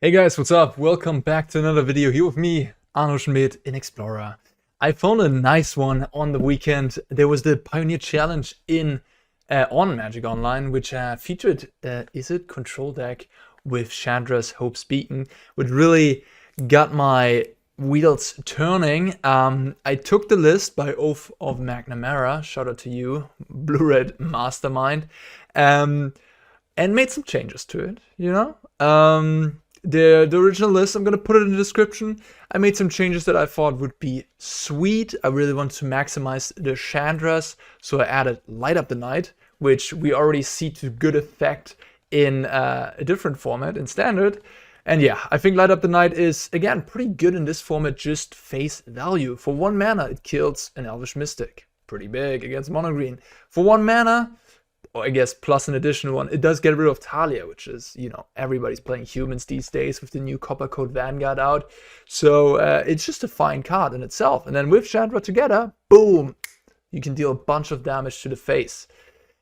Hey guys, what's up? Welcome back to another video here with me, Arne Huschenbeth in Explorer. I found a nice one on the weekend. There was the Pioneer Challenge in on Magic Online, which featured IZZET control deck with Chandra's Hope's Beacon, which really got my wheels turning. I took the list by Oath of McNamara, shout out to you, Blue-Red Mastermind, and made some changes to it, you know? The original list, I'm going to put it in the description. I made some changes that I thought would be sweet. I really wanted to maximize the Chandras, so I added Light Up the Night, which we already see to good effect in a different format, in Standard. And yeah, I think Light Up the Night is, again, pretty good in this format, just face value. For 1 mana, it kills an Elvish Mystic. Pretty big against mono green. For 1 mana, or I guess plus an additional one, it does get rid of Talia, which is, you know, everybody's playing humans these days with the new Copper Code Vanguard out. So it's just a fine card in itself. And then with Chandra together, boom, you can deal a bunch of damage to the face.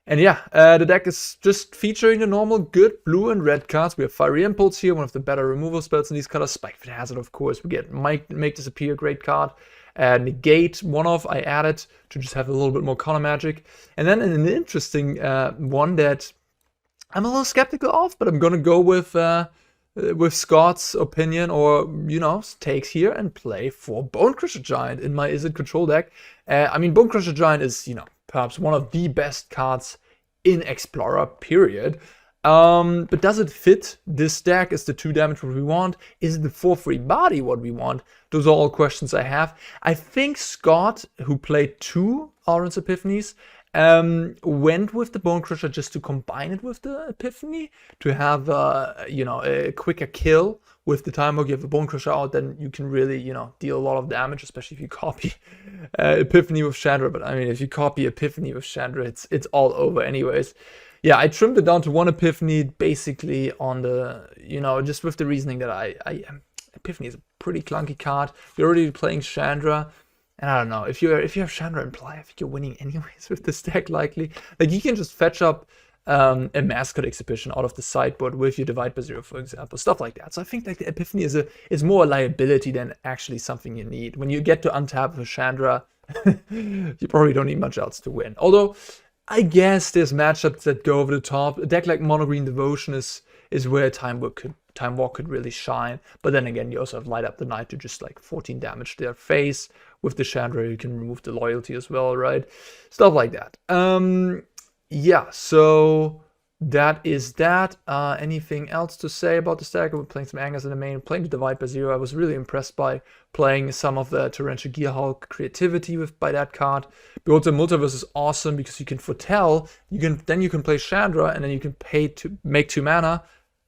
And yeah, the deck is just featuring the normal good blue and red cards. We have Fiery Impulse here, one of the better removal spells in these colors. Spikefield Hazard, of course. We get Make Disappear, great card. Negate, one of I added to just have a little bit more color magic. And then an interesting one that I'm a little skeptical of, but I'm gonna go with Scott's opinion, or you know, takes here, and play for Bonecrusher Giant in my IZZET control deck. I mean, Bonecrusher Giant is, you know, perhaps one of the best cards in Explorer, period. But does it fit this deck? Is the 2 damage what we want? Is the 4/3 body what we want? Those are all questions I have. I think Scott, who played 2 Arrund's Epiphanies, went with the Bonecrusher just to combine it with the Epiphany, to have, you know, a quicker kill. With the time you have a Bonecrusher out, then you can really, you know, deal a lot of damage, especially if you copy Epiphany with Chandra. But I mean, if you copy Epiphany with Chandra, it's all over anyways. Yeah, I trimmed it down to 1 Epiphany, basically on the, you know, just with the reasoning that Epiphany is a pretty clunky card. You're already playing Chandra, and I don't know, if you have Chandra in play, I think you're winning anyways with this deck, likely. Like, you can just fetch up a Mascot Exhibition out of the sideboard with your Divide by 0, for example, stuff like that. So I think like the Epiphany is more a liability than actually something you need. When you get to untap with Chandra, you probably don't need much else to win. Although, I guess there's matchups that go over the top. A deck like Mono Green Devotion is where Time Walk could really shine. But then again, you also have Light Up the Night to just like 14 damage to their face. With the Chandra, you can remove the loyalty as well, right? Stuff like that. Yeah, so that is that. Anything else to say about this deck? We're playing some Angers in the main, playing the Divide by 0. I was really impressed by playing some of the Torrential Gearhulk creativity by that card. Behold the Multiverse is awesome because you can foretell. You can play Chandra, and then you can pay to make 2 mana,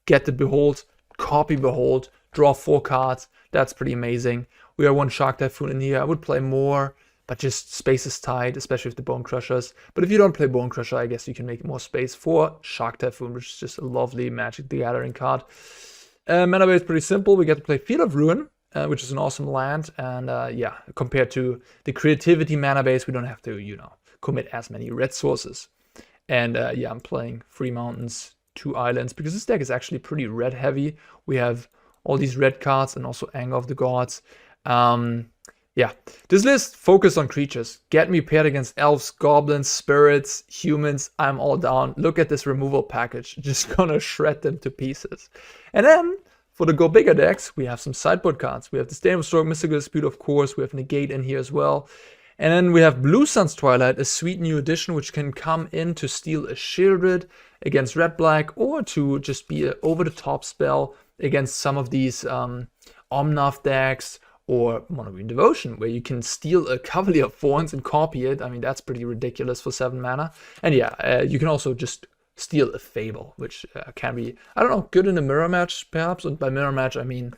get the Behold, copy Behold, draw 4 cards. That's pretty amazing. We have 1 Shark Typhoon in here. I would play more, but just space is tight, especially with the Bonecrushers. But if you don't play Bonecrusher, I guess you can make more space for Shark Typhoon, which is just a lovely Magic the Gathering card. Mana base is pretty simple. We get to play Field of Ruin, which is an awesome land. And yeah, compared to the creativity mana base, we don't have to, you know, commit as many red sources. And yeah, I'm playing 3 mountains, 2 islands, because this deck is actually pretty red heavy. We have all these red cards and also Anger of the Gods. Yeah, this list focused on creatures. Get me paired against elves, goblins, spirits, humans. I'm all down. Look at this removal package. Just gonna shred them to pieces. And then for the go bigger decks, we have some sideboard cards. We have Disdainful Stroke, Mystical Dispute, of course. We have Negate in here as well. And then we have Blue Sun's Twilight, a sweet new addition which can come in to steal a Shieldred against red-black, or to just be an over-the-top spell against some of these Omnath decks, or Mono Green Devotion, where you can steal a Cavalier of Thorns and copy it. I mean, that's pretty ridiculous for 7 mana. And yeah, you can also just steal a Fable, which can be, I don't know, good in a mirror match, perhaps. And by mirror match, I mean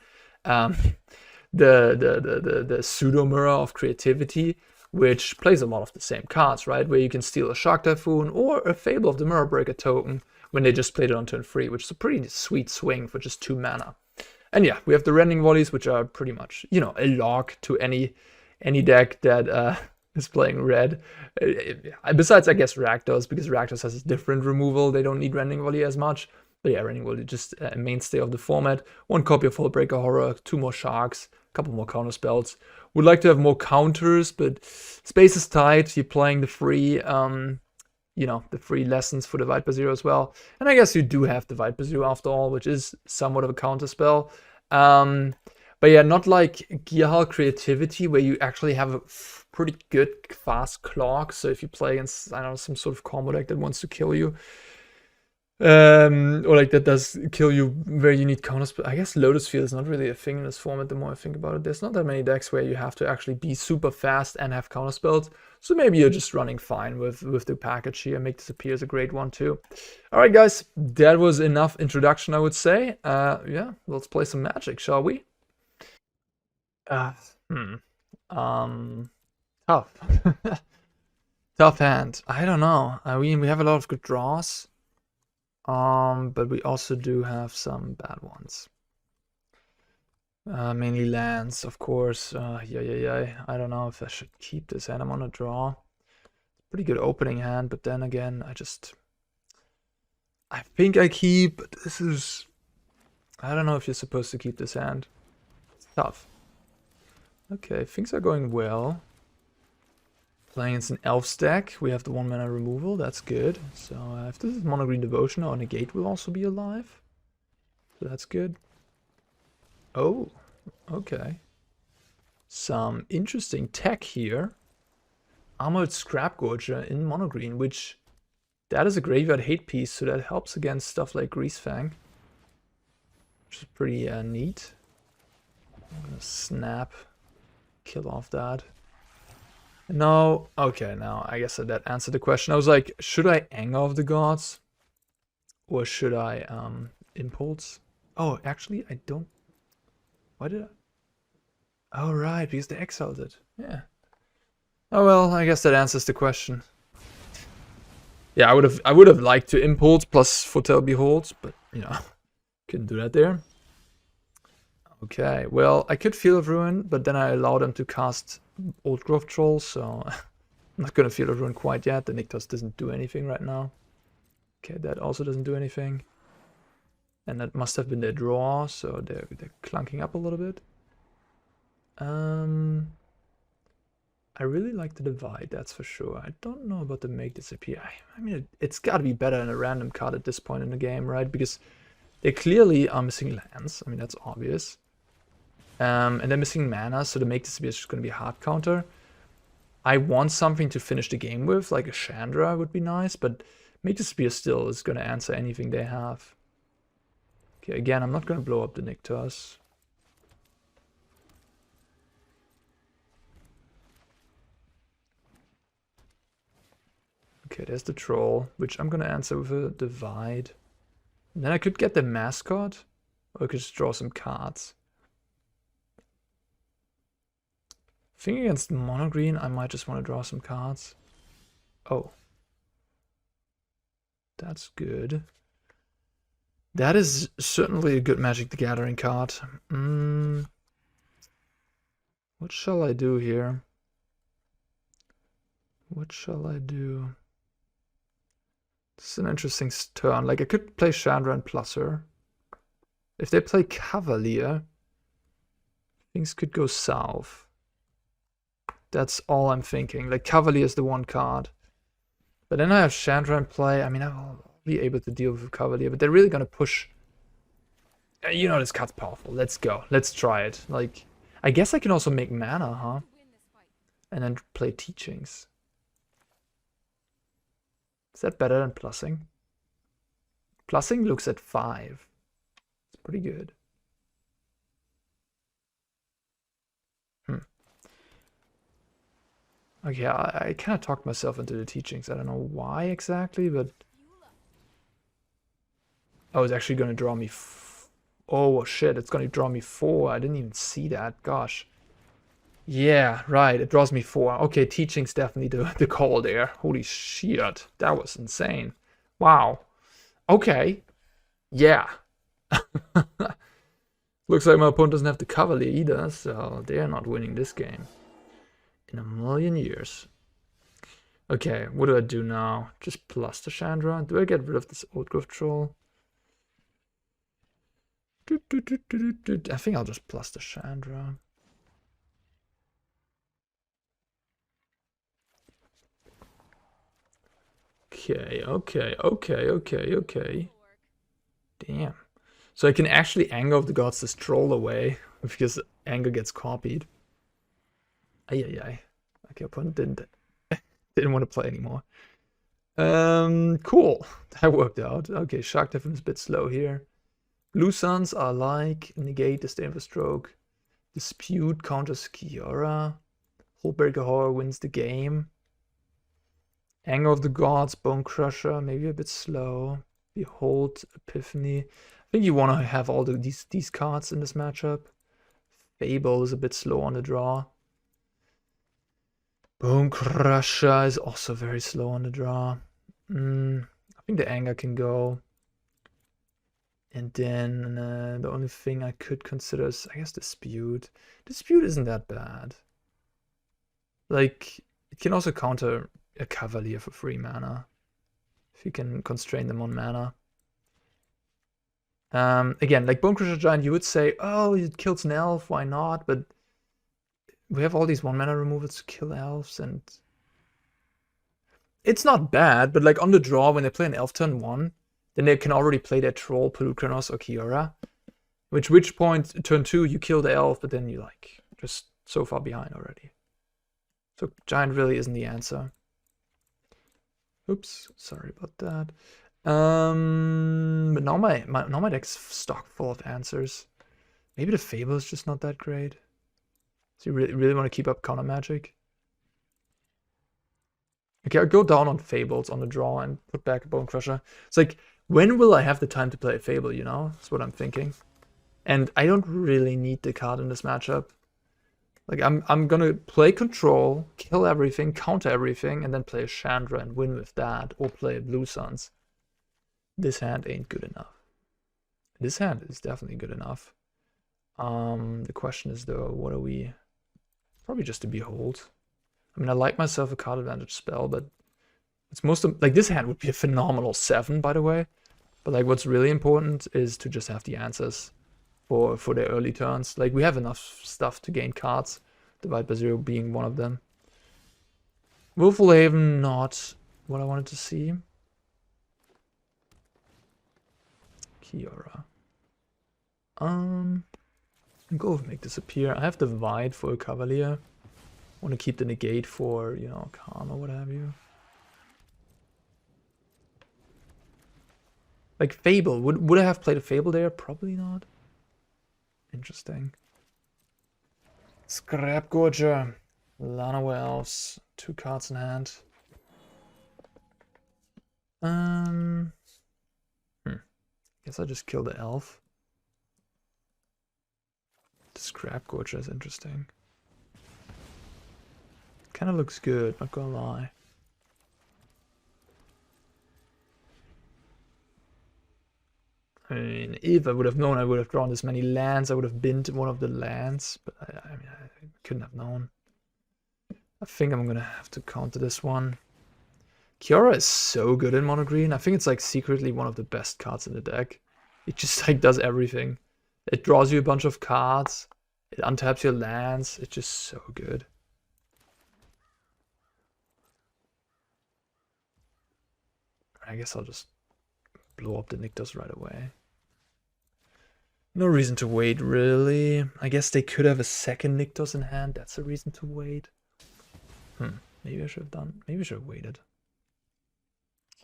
the pseudo mirror of creativity, which plays a lot of the same cards, right? Where you can steal a Shark Typhoon or a Fable of the Mirror Breaker token when they just played it on turn 3, which is a pretty sweet swing for just 2 mana. And yeah, we have the Rending Volleys, which are pretty much, you know, a lock to any deck that is playing red. Besides, I guess, Rakdos, because Rakdos has a different removal. They don't need Rending Volley as much. But yeah, Rending Volley, just a mainstay of the format. 1 copy of Hullbreaker Horror, 2 more Sharks, a couple more counter spells. Would like to have more counters, but space is tight. You're playing the free, the free lessons for Divide by Zero as well. And I guess you do have Divide by Zero after all, which is somewhat of a counter spell. But yeah, not like Gearhall Creativity, where you actually have a pretty good fast clock. So if you play against, I don't know, some sort of combo deck that wants to kill you, or like that does kill you where you need counters. But I guess Lotus Field is not really a thing in this format the more I think about it. There's not that many decks where you have to actually be super fast and have counter spells. So maybe you're just running fine with the package here. Make Disappear is a great one too. Alright guys, that was enough introduction, I would say. Yeah, let's play some Magic, shall we? Tough. Tough hand. I don't know. We have a lot of good draws. But we also do have some bad ones. Mainly lands, of course. Yeah. I don't know if I should keep this hand. I'm on a draw. Pretty good opening hand, but then again, I think I keep, but this is, I don't know if you're supposed to keep this hand. It's tough. Okay, things are going well. Playing against an elf stack, we have the 1 mana removal, that's good. So if this is mono green devotion, our Negate will also be alive. So that's good. Oh, okay. Some interesting tech here. Armored Scrap Gorger in mono green, which that is a graveyard hate piece, so that helps against stuff like Greasefang. Which is pretty neat. I'm gonna snap, kill off that. No, okay, now I guess that answered the question. I was like, should I Anger of the Gods? Or should I Impulse? Oh, actually, I don't. Why did I? Oh, right, because they exiled it. Yeah. Oh well, I guess that answers the question. Yeah, I would have liked to Impulse plus Foretell Behold, but couldn't do that there. Okay, well, I could Field of Ruin, but then I allowed them to cast Old Growth Troll, so I'm not gonna Field of Ruin quite yet. The Nykthos doesn't do anything right now. Okay, that also doesn't do anything. And that must have been their draw, so they're clunking up a little bit. I really like the Divide, that's for sure. I don't know about the Make Disappear. I mean, it's gotta be better than a random card at this point in the game, right? Because they clearly are missing lands. I mean, that's obvious. And they're missing mana, so the Make Disappear is just going to be a hard counter. I want something to finish the game with, like a Chandra would be nice, but Make Disappear still is going to answer anything they have. Okay, again, I'm not going to blow up the Nykthos. Okay, there's the Troll, which I'm going to answer with a Divide. And then I could get the Mascot, or I could just draw some cards. I think against mono green, I might just want to draw some cards. Oh. That's good. That is certainly a good Magic the Gathering card. What shall I do here? What shall I do? This is an interesting turn. Like, I could play Chandra and Plusser. If they play Cavalier, things could go south. That's all I'm thinking. Like, Cavalier is the one card. But then I have Chandra in play. I mean, I'll be able to deal with Cavalier, but they're really going to push. This card's powerful. Let's go. Let's try it. Like, I guess I can also make mana, huh? And then play Teachings. Is that better than Plussing? Plussing looks at 5. It's pretty good. Okay, I kind of talked myself into the Teachings. I don't know why exactly, but... Oh, it's actually going to draw me... Oh, shit, it's going to draw me 4. I didn't even see that. Gosh. Yeah, right, it draws me 4. Okay, Teachings definitely the call there. Holy shit, that was insane. Wow. Okay. Yeah. Looks like my opponent doesn't have the Cavalier either, so they're not winning this game. In a million years. Okay, what do I do now? Just plus the Chandra? Do I get rid of this Old Growth Troll? I think I'll just plus the Chandra. Okay. Damn. So I can actually Anger of the Gods this troll away because Anger gets copied. Ay. Okay, opponent didn't want to play anymore. Cool. That worked out. Okay, Shark Typhoon is a bit slow here. Blue Suns are like Negate, Disdainful Stroke. Dispute counters Kiora. Hullbreaker Horror wins the game. Anger of the Gods, Bonecrusher, maybe a bit slow. Behold, Epiphany. I think you want to have all these cards in this matchup. Fable is a bit slow on the draw. Bonecrusher is also very slow on the draw. I think the Anger can go. And then the only thing I could consider is, I guess, Dispute. Dispute isn't that bad. Like, it can also counter a Cavalier for 3 mana. If you can constrain them on mana. Again, like Bonecrusher Giant, you would say, oh, it kills an elf, why not? But we have all these 1 mana removals to kill elves, and it's not bad, but like on the draw, when they play an elf turn 1, then they can already play their troll, Pelucranos or Kiora. Which point, turn 2, you kill the elf, but then you like just so far behind already. So Giant really isn't the answer. Oops, sorry about that. But now my deck's stock full of answers. Maybe the Fable is just not that great. So you really want to keep up counter magic? Okay, I'll go down on Fables on the draw and put back a Bonecrusher. It's like, when will I have the time to play a Fable, you know? That's what I'm thinking. And I don't really need the card in this matchup. Like, I'm gonna play Control, kill everything, counter everything, and then play a Chandra and win with that, or play a Blue Suns. This hand ain't good enough. This hand is definitely good enough. The question is, though, what are we... Probably just a Behold. I mean, I like myself a card advantage spell, but it's most of... Like, this hand would be a phenomenal 7, by the way. But, like, what's really important is to just have the answers for their early turns. Like, we have enough stuff to gain cards, Divide by 0 being one of them. Willful Haven, not what I wanted to see. Kiora. Go with Make Disappear. I have Divide for a Cavalier. Want to keep the Negate for, you know, Calm or what have you. Like Fable. Would I have played a Fable there? Probably not. Interesting. Scrap Gorger. Lana Wells. 2 cards in hand. Guess I just kill the elf. The Scrap Gorger is interesting. Kind of looks good, not gonna lie. I mean, if I would have known I would have drawn this many lands, I would have been to one of the lands, but I mean, I couldn't have known. I think I'm gonna have to counter this one. Kiora is so good in mono green. I think it's like secretly one of the best cards in the deck. It just like does everything. It draws you a bunch of cards. It untaps your lands. It's just so good. I guess I'll just blow up the Nykthos right away. No reason to wait, really. I guess they could have a second Nykthos in hand. That's a reason to wait. Maybe I should have done. Maybe I should have waited.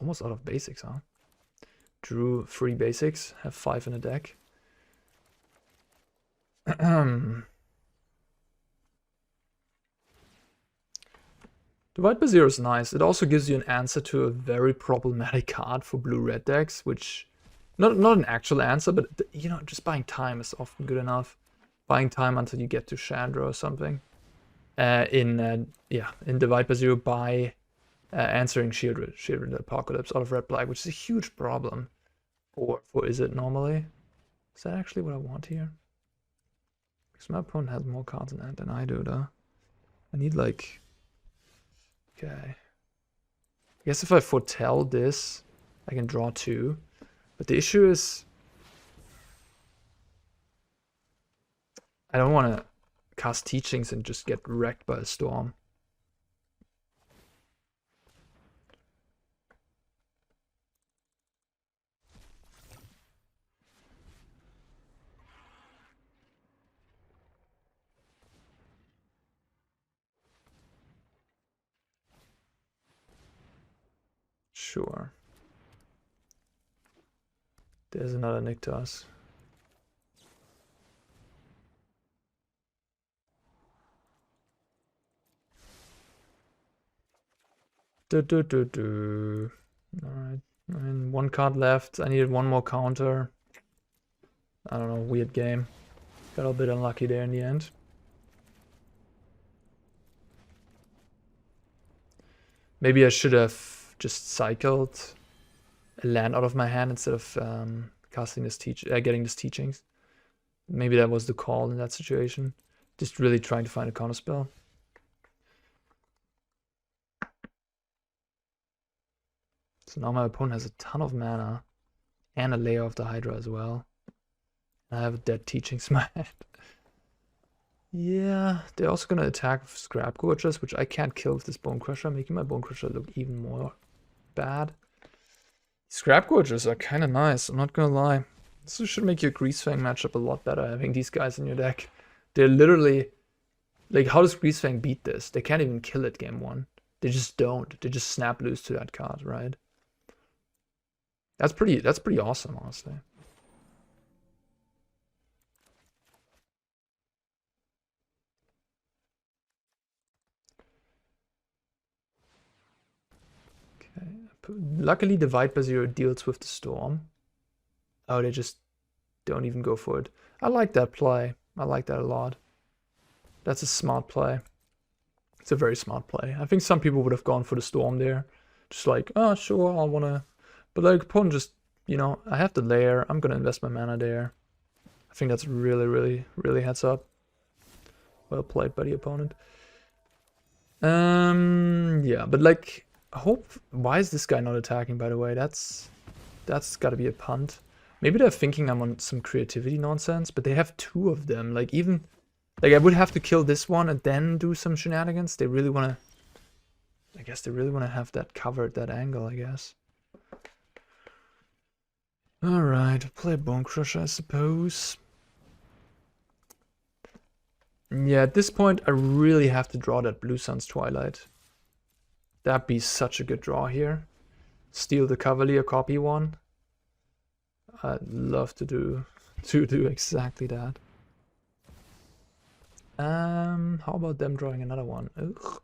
Almost out of basics, huh? Drew 3 basics. Have 5 in the deck. Divide by 0 is nice. It also gives you an answer to a very problematic card for blue-red decks, which... Not an actual answer, but, you know, just buying time is often good enough. Buying time until you get to Chandra or something. In Divide by 0 by answering Shieldred Apocalypse out of red-black, which is a huge problem for IZZET normally. Is that actually what I want here? Because my opponent has more cards in hand than I do, though. I need, like... Okay. I guess if I foretell this, I can draw 2. But the issue is... I don't want to cast Teachings and just get wrecked by a storm. Sure. There's another Nyctos. Alright. I mean, one card left. I needed one more counter. I don't know, weird game. Got a bit unlucky there in the end. Maybe I should have just cycled a land out of my hand instead of casting this getting this Teachings. Maybe that was the call in that situation. Just really trying to find a counterspell. So now my opponent has a ton of mana and a Layer of the Hydra as well. I have a dead Teachings in my hand. Yeah, they're also gonna attack with Scrap Gorgers, which I can't kill with this Bonecrusher, making my Bonecrusher look even more bad. Scrap Gorgers are kind of nice, I'm not gonna lie. This should make your Greasefang matchup a lot better, having these guys in your deck. They're literally... Like, how does Greasefang beat this? They can't even kill it game 1. They just don't. They just snap loose to that card, right? That's pretty awesome, honestly. Okay. Luckily, the Viper Zero deals with the Storm. Oh, they just don't even go for it. I like that play. I like that a lot. That's a smart play. It's a very smart play. I think some people would have gone for the Storm there. Just like, oh, sure, I want to... But like, opponent just, you know, I have the Lair. I'm going to invest my mana there. I think that's really, really, really heads up. Well played by the opponent. Yeah, but like, why is this guy not attacking, by the way? That's got to be a punt. Maybe they're thinking I'm on some creativity nonsense, but they have 2 of them. Like, even... Like, I would have to kill this one and then do some shenanigans. They really want to... I guess they really want to have that covered, that angle, I guess. Alright, play Bonecrusher, I suppose. Yeah, at this point, I really have to draw that Blue Sun's Twilight. That'd be such a good draw here. Steal the Cavalier, copy one. I'd love to do exactly that. How about them drawing another one? Ugh.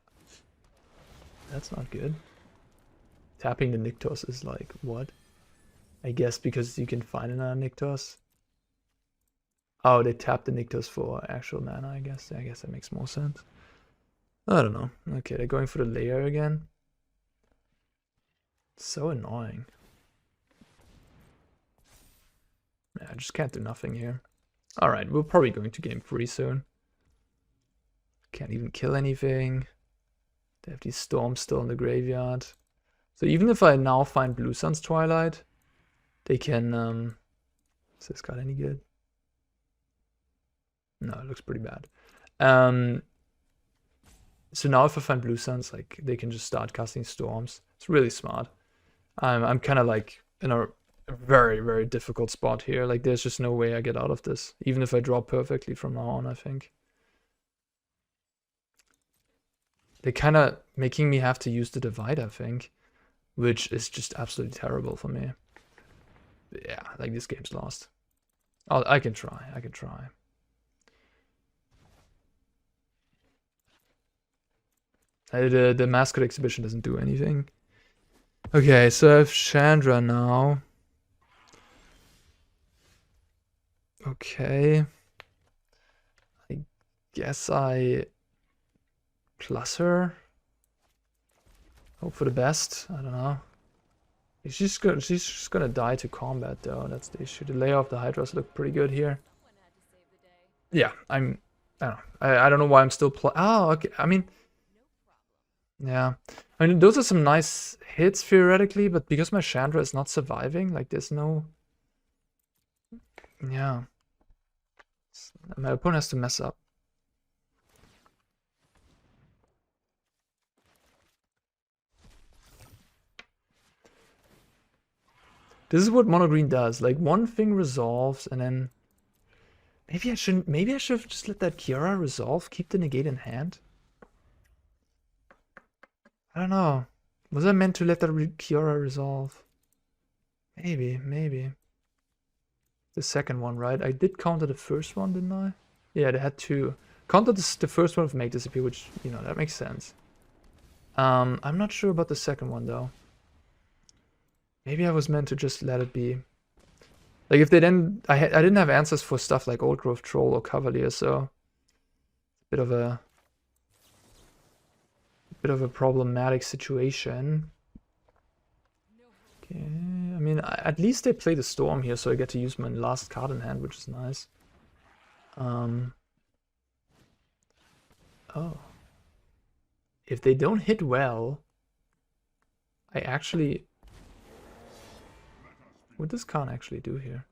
That's not good. Tapping the Nyctos is like, what? I guess because you can find another Nyctos. Oh, they tapped the Nyctos for actual mana, I guess. I guess that makes more sense. I don't know. Okay, they're going for the Lair again. So annoying. Yeah, I just can't do nothing here. Alright, we're probably going to game 3 soon. Can't even kill anything. They have these storms still in the graveyard. So even if I now find Blue Sun's Twilight, they can... Is this card any good? No, it looks pretty bad. So now if I find Blue Suns, like, they can just start casting storms. It's really smart. I'm kind of like in a very, very difficult spot here. Like, there's just no way I get out of this. Even if I draw perfectly from now on, I think. They're kind of making me have to use the Divide, I think. Which is just absolutely terrible for me. Yeah, like, this game's lost. I can try. I can try. The Mascot Exhibition doesn't do anything. Okay, so I have Chandra now. Okay. I guess I plus her. Hope for the best. I don't know. She's just gonna die to combat though. That's the issue. The Layer of the Hydras look pretty good here. Yeah, I don't know. I don't know why I'm still oh, okay. I mean, yeah. I mean, those are some nice hits theoretically, but because my Chandra is not surviving, like, there's no... Yeah. My opponent has to mess up. This is what mono green does. Like, one thing resolves and then maybe I shouldn't. Maybe I should have just let that Kiara resolve. Keep the negate in hand. I don't know. Was I meant to let that Kiara resolve? Maybe. The second one, right? I did counter the first one, didn't I? Yeah, they had two. Counter the first one of Make Disappear, which, you know, that makes sense. I'm not sure about the second one, though. Maybe I was meant to just let it be. Like, if they then... I didn't have answers for stuff like Old Growth Troll or Cavalier, so... Bit of a problematic situation. Okay, I mean, at least they play the Storm here, so I get to use my last card in hand, which is nice. Oh. If they don't hit well, I actually... What does Khan actually do here?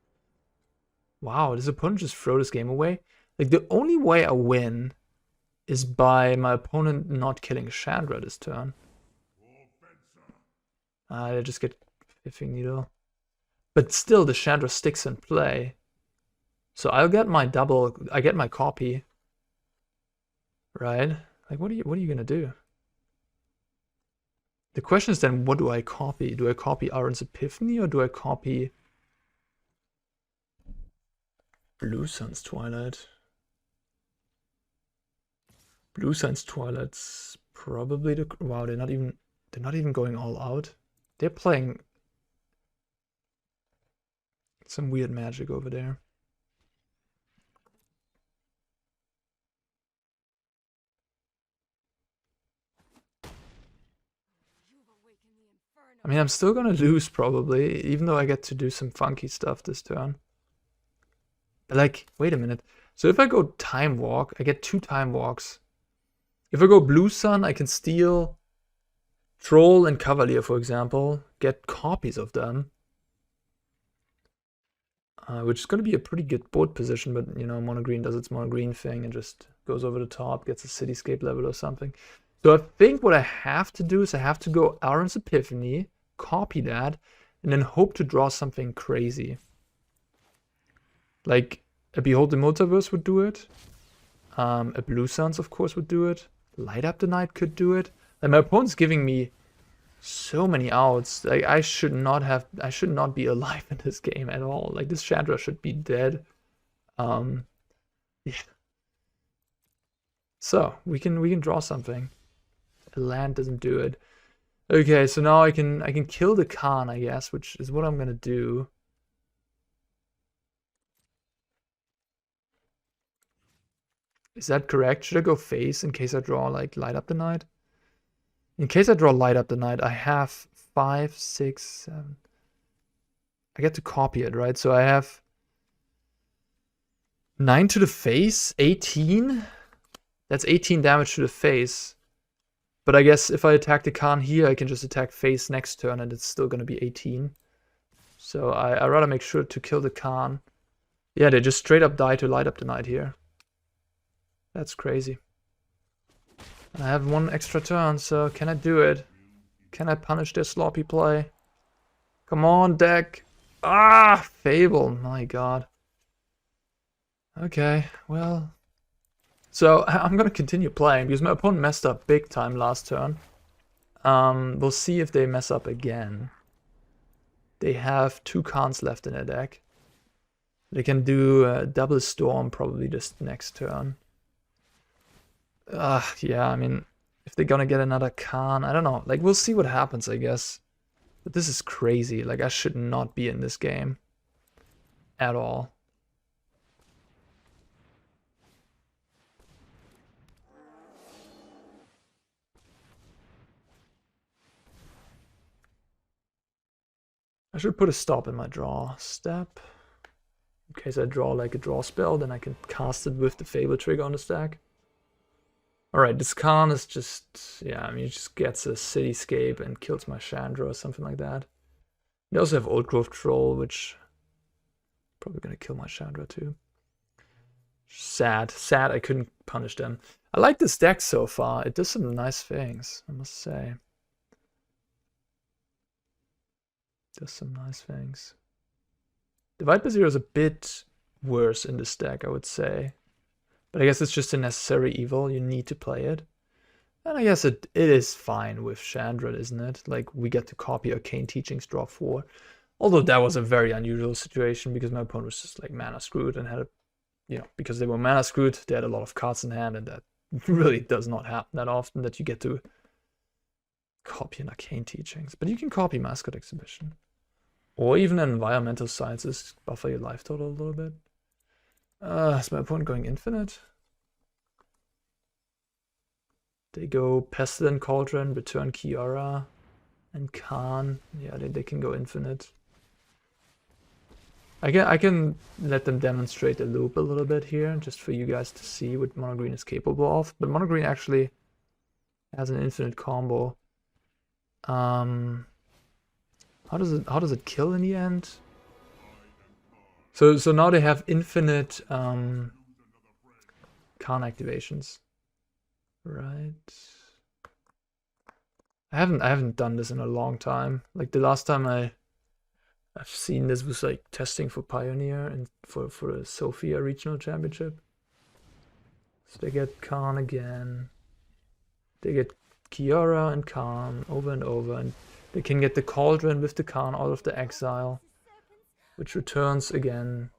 Wow, does opponent just throw this game away? Like, the only way I win is by my opponent not killing Chandra this turn. I just get Piffing Needle. But still, the Chandra sticks in play. So I'll get my double, I get my copy. Right? Like, what are you gonna do? The question is then, what do I copy? Do I copy Arne's Epiphany or do I copy Blue Sun's Twilight? Blue Sun's Twilight's probably the... Wow, they're not even going all out. They're playing some weird magic over there. I mean, I'm still gonna lose probably, even though I get to do some funky stuff this turn. But like, wait a minute. So if I go Time Walk, I get 2 Time Walks. If I go Blue Sun, I can steal Troll and Cavalier, for example, get copies of them. Which is going to be a pretty good board position, but, you know, mono green does its mono green thing and just goes over the top, gets a cityscape level or something. So I think what I have to do is I have to go Arne's Epiphany, copy that, and then hope to draw something crazy. Like a Behold the Multiverse would do it. A Blue Suns, of course, would do it. Light Up the Night could do it. Like, my opponent's giving me so many outs. Like, I should not be alive in this game at all. Like, this Chandra should be dead. Yeah. So we can draw something. A land doesn't do it. Okay, so now I can kill the Khan, I guess, which is what I'm gonna do. Is that correct? Should I go face in case I draw like Light Up the Night? In case I draw Light Up the Night, I have 5, 6, 7. I get to copy it, right? So I have 9 to the face, 18. That's 18 damage to the face. But I guess if I attack the Khan here, I can just attack face next turn and it's still going to be 18. So I rather make sure to kill the Khan. Yeah, they just straight up die to Light Up the Night here. That's crazy. And I have 1 extra turn, so can I do it? Can I punish their sloppy play? Come on, deck. Ah, Fable, my god. Okay, well... So, I'm gonna continue playing, because my opponent messed up big time last turn. We'll see if they mess up again. They have 2 Khans left in their deck. They can do double Storm probably just next turn. Yeah, I mean, if they're gonna get another Khan, I don't know. Like, we'll see what happens, I guess. But this is crazy. Like, I should not be in this game. At all. I should put a stop in my draw step. In case I draw like a draw spell, then I can cast it with the Fable trigger on the stack. Alright, this Khan is just, yeah, I mean, he just gets a cityscape and kills my Chandra or something like that. They also have Old Growth Troll, which probably gonna kill my Chandra too. Sad I couldn't punish them. I like this deck so far. It does some nice things, I must say. Does some nice things. Divide by Zero is a bit worse in this deck, I would say. But I guess it's just a necessary evil. You need to play it. And I guess it is fine with Chandra, isn't it? Like, we get to copy Arcane Teachings, draw 4. Although that was a very unusual situation because my opponent was just like mana screwed and had a, you know, because they were mana screwed, they had a lot of cards in hand, and that really does not happen that often that you get to copy an Arcane Teachings. But you can copy Mascot Exhibition. Or even an Environmental Sciences, buffer your life total a little bit. Is my opponent going infinite? They go Pestilent Cauldron, return Kiara, and Khan. Yeah, they can go infinite. I can let them demonstrate the loop a little bit here, just for you guys to see what Mono Green is capable of. But Mono Green actually has an infinite combo. How does it kill in the end? So now they have infinite Khan activations. Right. I haven't done this in a long time. Like the last time I've seen this was like testing for Pioneer and for a Sofia Regional Championship. So they get Khan again. They get Kiara and Khan over and over, and they can get the Cauldron with the Khan out of the exile, which returns again.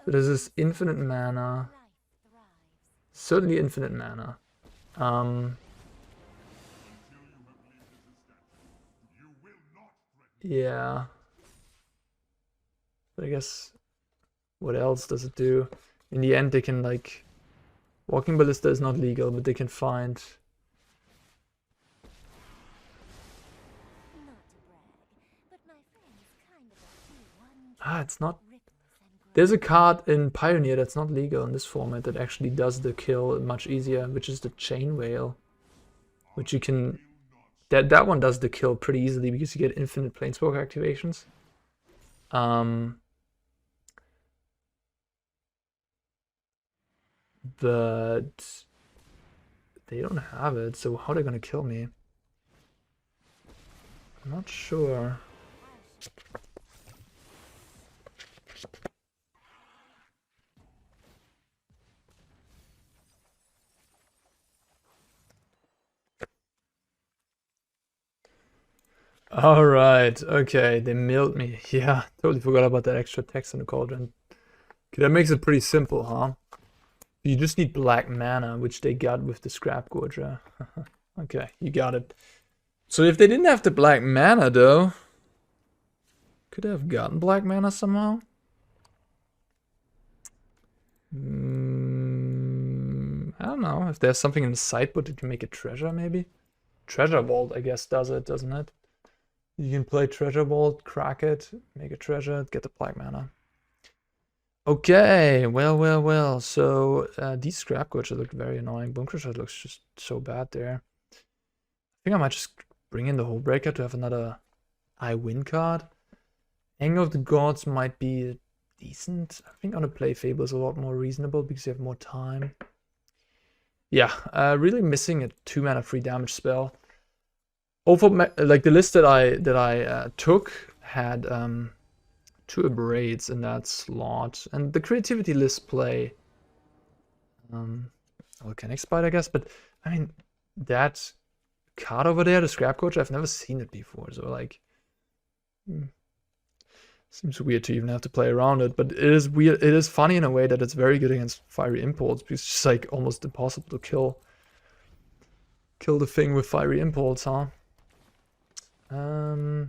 So this is infinite mana. Certainly infinite mana. Yeah. But I guess what else does it do? In the end, they can like Walking Ballista is not legal, but they can find it's not. There's a card in Pioneer that's not legal in this format that actually does the kill much easier, which is the Chain Whale. Which you can... That one does the kill pretty easily because you get infinite Planeswalker activations. But they don't have it, so how are they gonna kill me? I'm not sure. Alright, okay, they milled me. Yeah, totally forgot about that extra text on the cauldron. Okay, that makes it pretty simple, huh? You just need black mana, which they got with the Scrap Gorger. Okay, you got it. So if they didn't have the black mana, though, could they have gotten black mana somehow? I don't know. If there's something in the sideboard that can make a treasure, maybe? Treasure Vault, I guess, does it, doesn't it? You can play Treasure Vault, crack it, make a treasure, get the black mana. Okay, well. So these Scrap Gorgers look very annoying. Bonecrusher looks just so bad there. I think I might just bring in the Hullbreaker to have another I win card. Anger of the Gods might be decent. I think on a play Fable is a lot more reasonable because you have more time. Yeah, really missing a 2 mana free damage spell. Like the list that I took had 2 Abrades in that slot, and the creativity list play Volcanic Spite, I guess. But I mean, that card over there, the Scrap Gorger, I've never seen it before, so like seems weird to even have to play around it. But it is weird. It is funny in a way that it's very good against Fiery Impulse, because it's just like almost impossible to kill the thing with Fiery Impulse, huh? Yeah,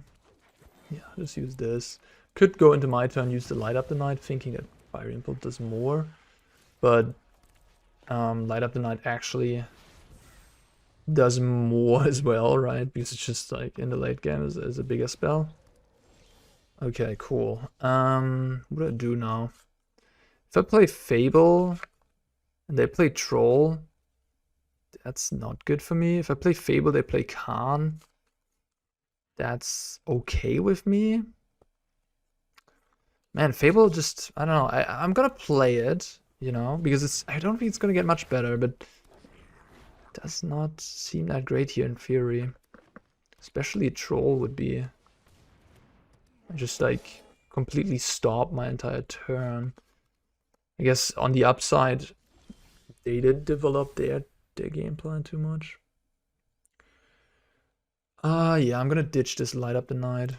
just use this. Could go into my turn, use the Light Up the Night, thinking that Fiery Impulse does more. But Light Up the Night actually does more as well, right? Because it's just like in the late game is a bigger spell. Okay, cool. What do I do now? If I play Fable and they play Troll, that's not good for me. If I play Fable, they play Khan. That's okay with me. Man, Fable just, I don't know. I'm gonna play it you know, because I don't think it's gonna get much better, but it does not seem that great here in theory. Especially a troll would be just like completely stop my entire turn. I guess on the upside, they didn't develop their game plan too much. Yeah, I'm gonna ditch this Light Up the Night.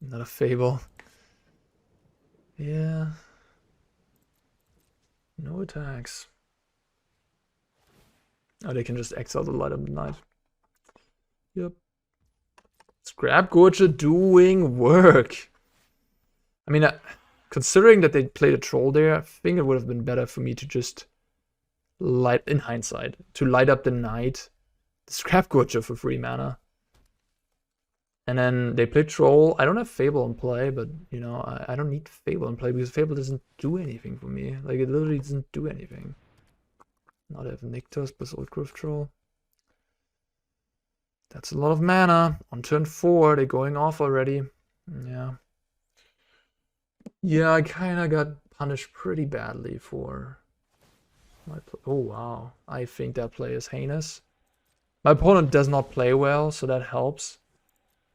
Not a Fable. Yeah. No attacks. Oh, they can just exile the Light Up the Night. Yep. Scrap Gorger doing work. I mean, considering that they played a troll there, I think it would have been better for me to just in hindsight, to Light Up the Night, the Scrap Gorger for 3 mana. And then they played troll. I don't have Fable in play, but you know, I don't need Fable in play because Fable doesn't do anything for me. Like, it literally doesn't do anything. Not have Nyctos plus Old Growth Troll. That's a lot of mana. On turn 4, they're going off already. Yeah. Yeah, I kind of got punished pretty badly for my play. Oh, wow. I think that play is heinous. My opponent does not play well, so that helps.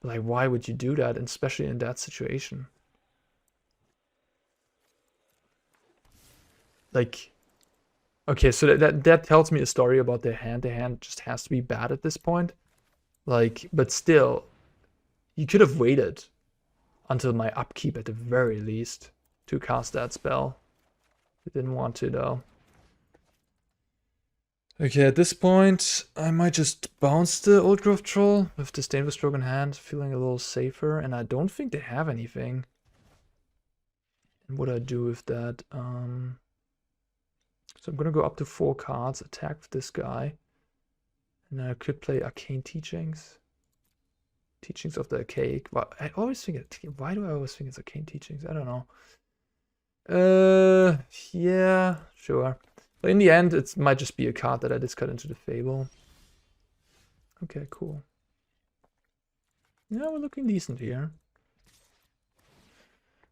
But, like, why would you do that, especially in that situation? Like, okay, so that tells me a story about their hand. Their hand just has to be bad at this point. Like, but still, you could have waited until my upkeep at the very least to cast that spell. I didn't want to though. Okay, at this point, I might just bounce the Old Growth Troll with Disdainful Stroke in hand, feeling a little safer, and I don't think they have anything. And what do I do with that? So I'm gonna go up to 4 cards, attack with this guy. And I could play Arcane Teachings. Teachings of the Archaic. Well, I always think why do I always think it's Arcane Teachings? I don't know. Yeah, sure. But in the end, it might just be a card that I discard into the Fable. Okay, cool. Yeah, we're looking decent here.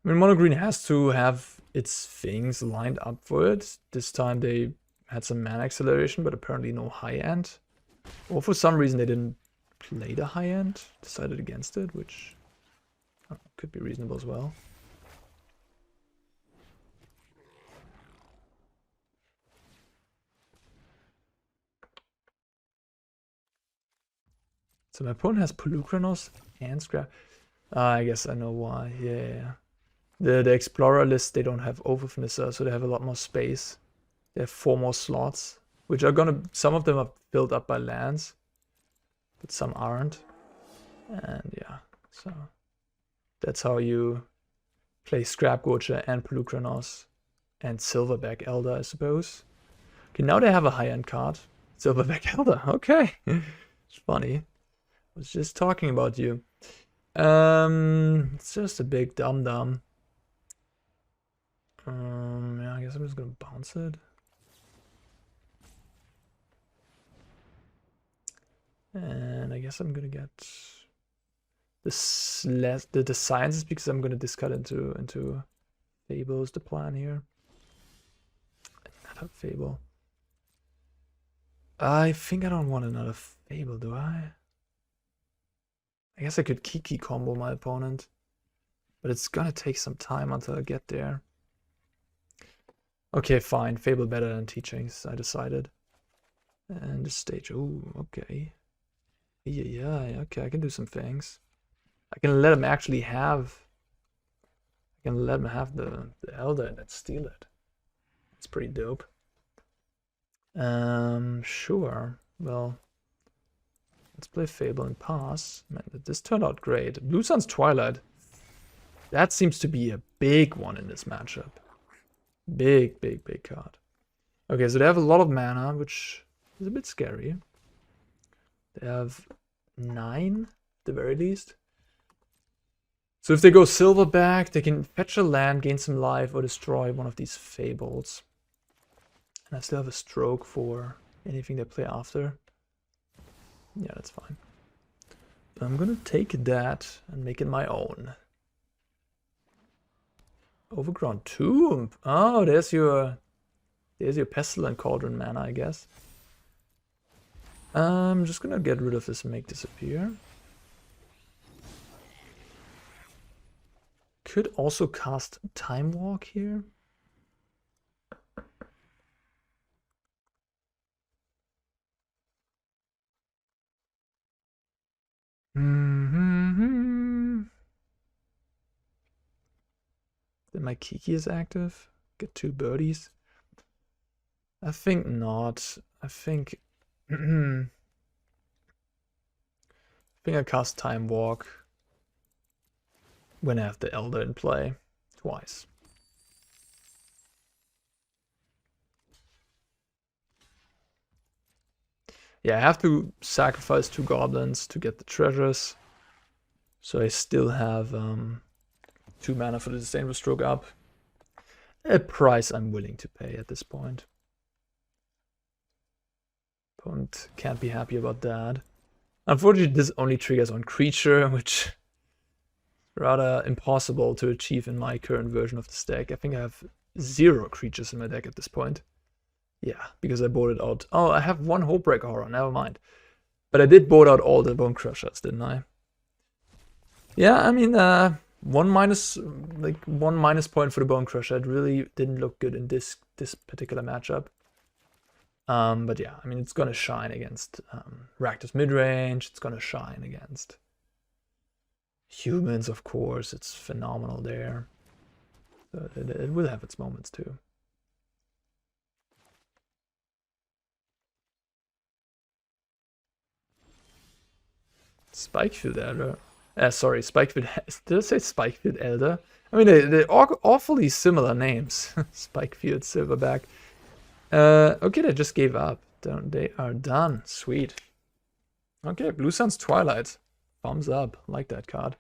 I mean, Mono Green has to have its things lined up for it. This time they had some mana acceleration, but apparently no high end. Or for some reason they didn't play the high end, decided against it, which could be reasonable as well. So my opponent has Polukranos and Scrap. I guess I know why. Yeah. The Explorer list, they don't have Overfinisher, so they have a lot more space. They have 4 more slots, which are gonna, some of them are filled up by lands, but some aren't. And yeah, so that's how you play Scrap Gorger and Polukranos and Silverback Elder, I suppose. Okay, now they have a high-end card. Silverback Elder, okay. It's funny. I was just talking about you. It's just a big dum-dum. Yeah, I guess I'm just gonna bounce it. And I guess I'm gonna get this the sciences because I'm gonna discard into Fable is the plan here. Another Fable. I think I don't want another Fable, do I? I guess I could Kiki combo my opponent, but it's gonna take some time until I get there. Okay, fine. Fable better than Teachings, I decided. And the stage. Oh, okay. Yeah, okay, I can do some things. I can let him actually have. I can let him have the Elder and then steal it. It's pretty dope. Sure. Well, let's play Fable and pass. Man, this turned out great. Blue Sun's Twilight. That seems to be a big one in this matchup. Big card. Okay, so they have a lot of mana, which is a bit scary. They have 9 at the very least. So if they go Silverback, they can fetch a land, gain some life, or destroy one of these Fables. And I still have a stroke for anything they play after. Yeah, that's fine. I'm gonna take that and make it my own. Overgrown Tomb. Oh, there's your Pestilent Cauldron mana, I guess. I'm just gonna get rid of this and make disappear. Could also cast Time Walk here. Then my Kiki is active. Get 2 birdies. I think not. I think I think I cast Time Walk when I have the Elder in play twice. Yeah, I have to sacrifice 2 goblins to get the treasures. So I still have 2 mana for the Disdainful Stroke up. A price I'm willing to pay at this point. Opponent can't be happy about that. Unfortunately, this only triggers on creature, which is rather impossible to achieve in my current version of the deck. I think I have 0 creatures in my deck at this point. Yeah, because I bought it out. Oh, I have 1 Hullbreaker Horror, never mind. But I did board out all the Bonecrushers, didn't I? Yeah, I mean, one minus point for the Bonecrusher. It really didn't look good in this particular matchup. But yeah, I mean, it's gonna shine against Rakdos midrange. It's gonna shine against humans, of course. It's phenomenal there. But it will have its moments too. Spikefield Elder. Sorry, Spikefield. Did I say Spikefield Elder? I mean, they're awfully similar names. Spikefield Silverback. Okay, they just gave up. They are done. Sweet. Okay, Blue Sun's Twilight. Thumbs up. Like that card.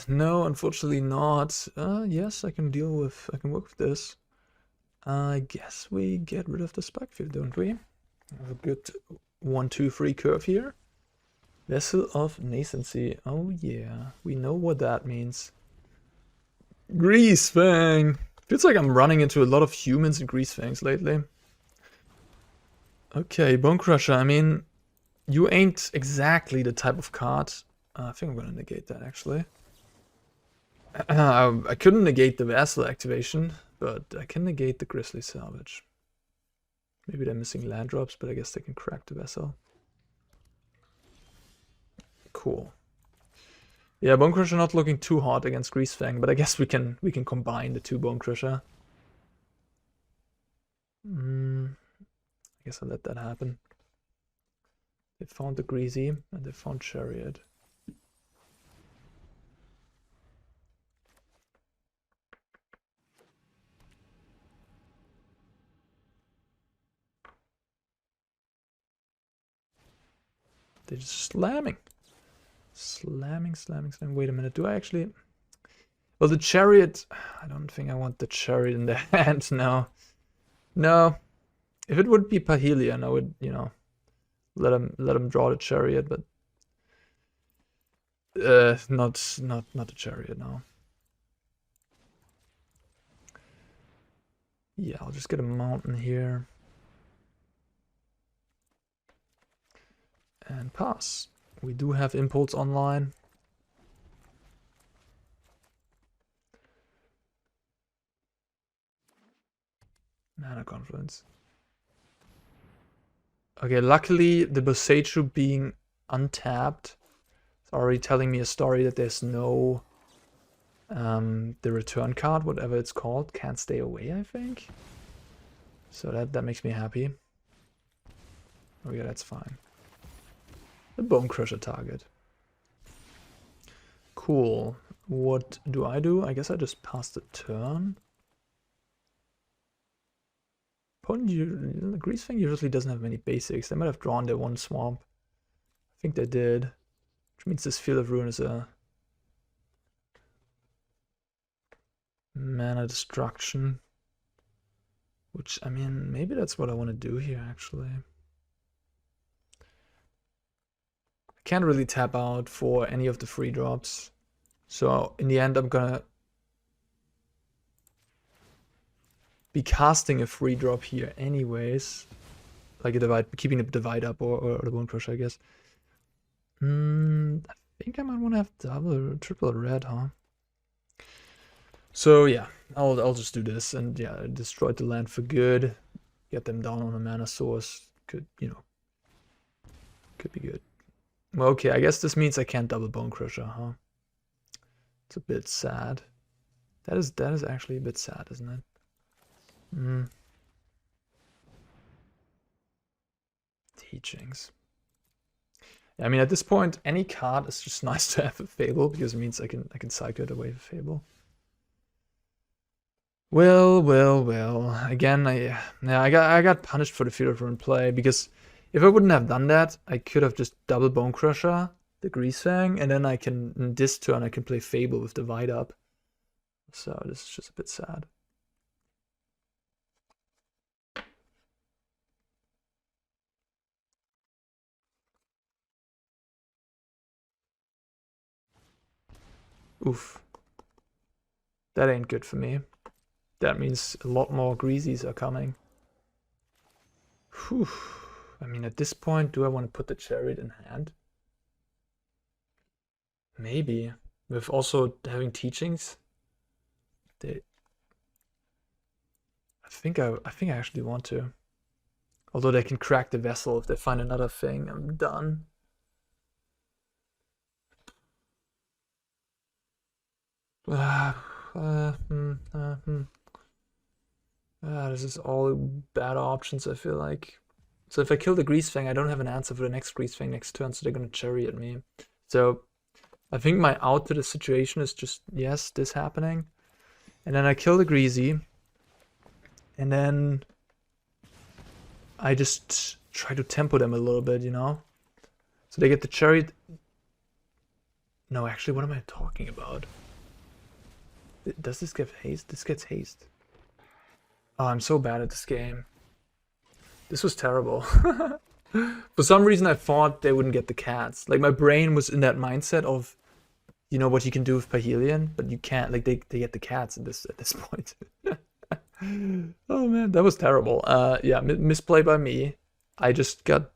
No, unfortunately not. Yes, I can work with this. I guess we get rid of the Spikefield, don't we? Have a good 1-2-3 curve here. Vessel of Nascency. Oh yeah, we know what that means. Greasefang! Feels like I'm running into a lot of humans and Greasefangs lately. Okay, Bonecrusher, I mean, you ain't exactly the type of card. I think I'm gonna negate that actually. I couldn't negate the Vassal activation, but I can negate the Grizzly Salvage. Maybe they're missing land drops, but I guess they can crack the Vessel. Cool. Yeah, Bonecrusher not looking too hot against Greasefang, but I guess we can combine the 2 Bonecrusher. I guess I'll let that happen. They found the Greasy and they found Chariot. They're just slamming. Slamming. Wait a minute, do I actually... Well, the Chariot... I don't think I want the Chariot in the hand, no. No. If it would be Parhelion, I would, you know, let him draw the Chariot, but... not the Chariot, no. Yeah, I'll just get a mountain here. And pass. We do have Impulse online. Mana Confluence. Okay, luckily the Boseiju being untapped is already telling me a story that there's no the return card, whatever it's called, can't stay away, I think. So that makes me happy. Oh yeah, that's fine. The Bonecrusher target. Cool. What do? I guess I just pass the turn. The Grease Fang usually doesn't have many basics. They might have drawn their one swamp. I think they did. Which means this Field of Ruin is a mana destruction. Which, I mean, maybe that's what I want to do here, actually. I can't really tap out for any of the free drops. So, in the end, I'm gonna be casting a free drop here anyways. Like a divide, keeping the divide up or the Bonecrusher, I guess. I think I might want to have double or triple red, huh? So yeah, I'll just do this, and yeah, destroy the land for good. Get them down on a mana source. Could, you know, could be good. Well, okay, I guess this means I can't double Bonecrusher, huh? It's a bit sad. That is actually a bit sad, isn't it? Teachings. I mean, at this point, any card is just nice to have a Fable, because it means I can cycle it away with Fable. Well. Again, I got punished for the Field of Ruin play, because if I wouldn't have done that, I could have just double Bonecrusher, the Grease Fang, and then I can, in this turn, I can play Fable with Divide up. So this is just a bit sad. Oof. That ain't good for me. That means a lot more Greasies are coming. Whew. I mean, at this point, do I want to put the Chariot in hand? Maybe. With also having Teachings. I think I actually want to. Although they can crack the vessel if they find another thing, I'm done. This is all bad options, I feel like. So if I kill the Grease Fang, I don't have an answer for the next Grease Fang next turn, so they're gonna Chariot me. So I think my out to the situation is just, yes, this happening. And then I kill the Greasy. And then I just try to tempo them a little bit, you know? So they get the Chariot. No, actually, what am I talking about? Does this get haste? This gets haste. Oh, I'm so bad at this game. This was terrible. For some reason, I thought they wouldn't get the cats. Like, my brain was in that mindset of, you know, what you can do with Parhelion, but you can't. Like, they get the cats at this point. Oh man, that was terrible. Yeah, misplay by me. I just got.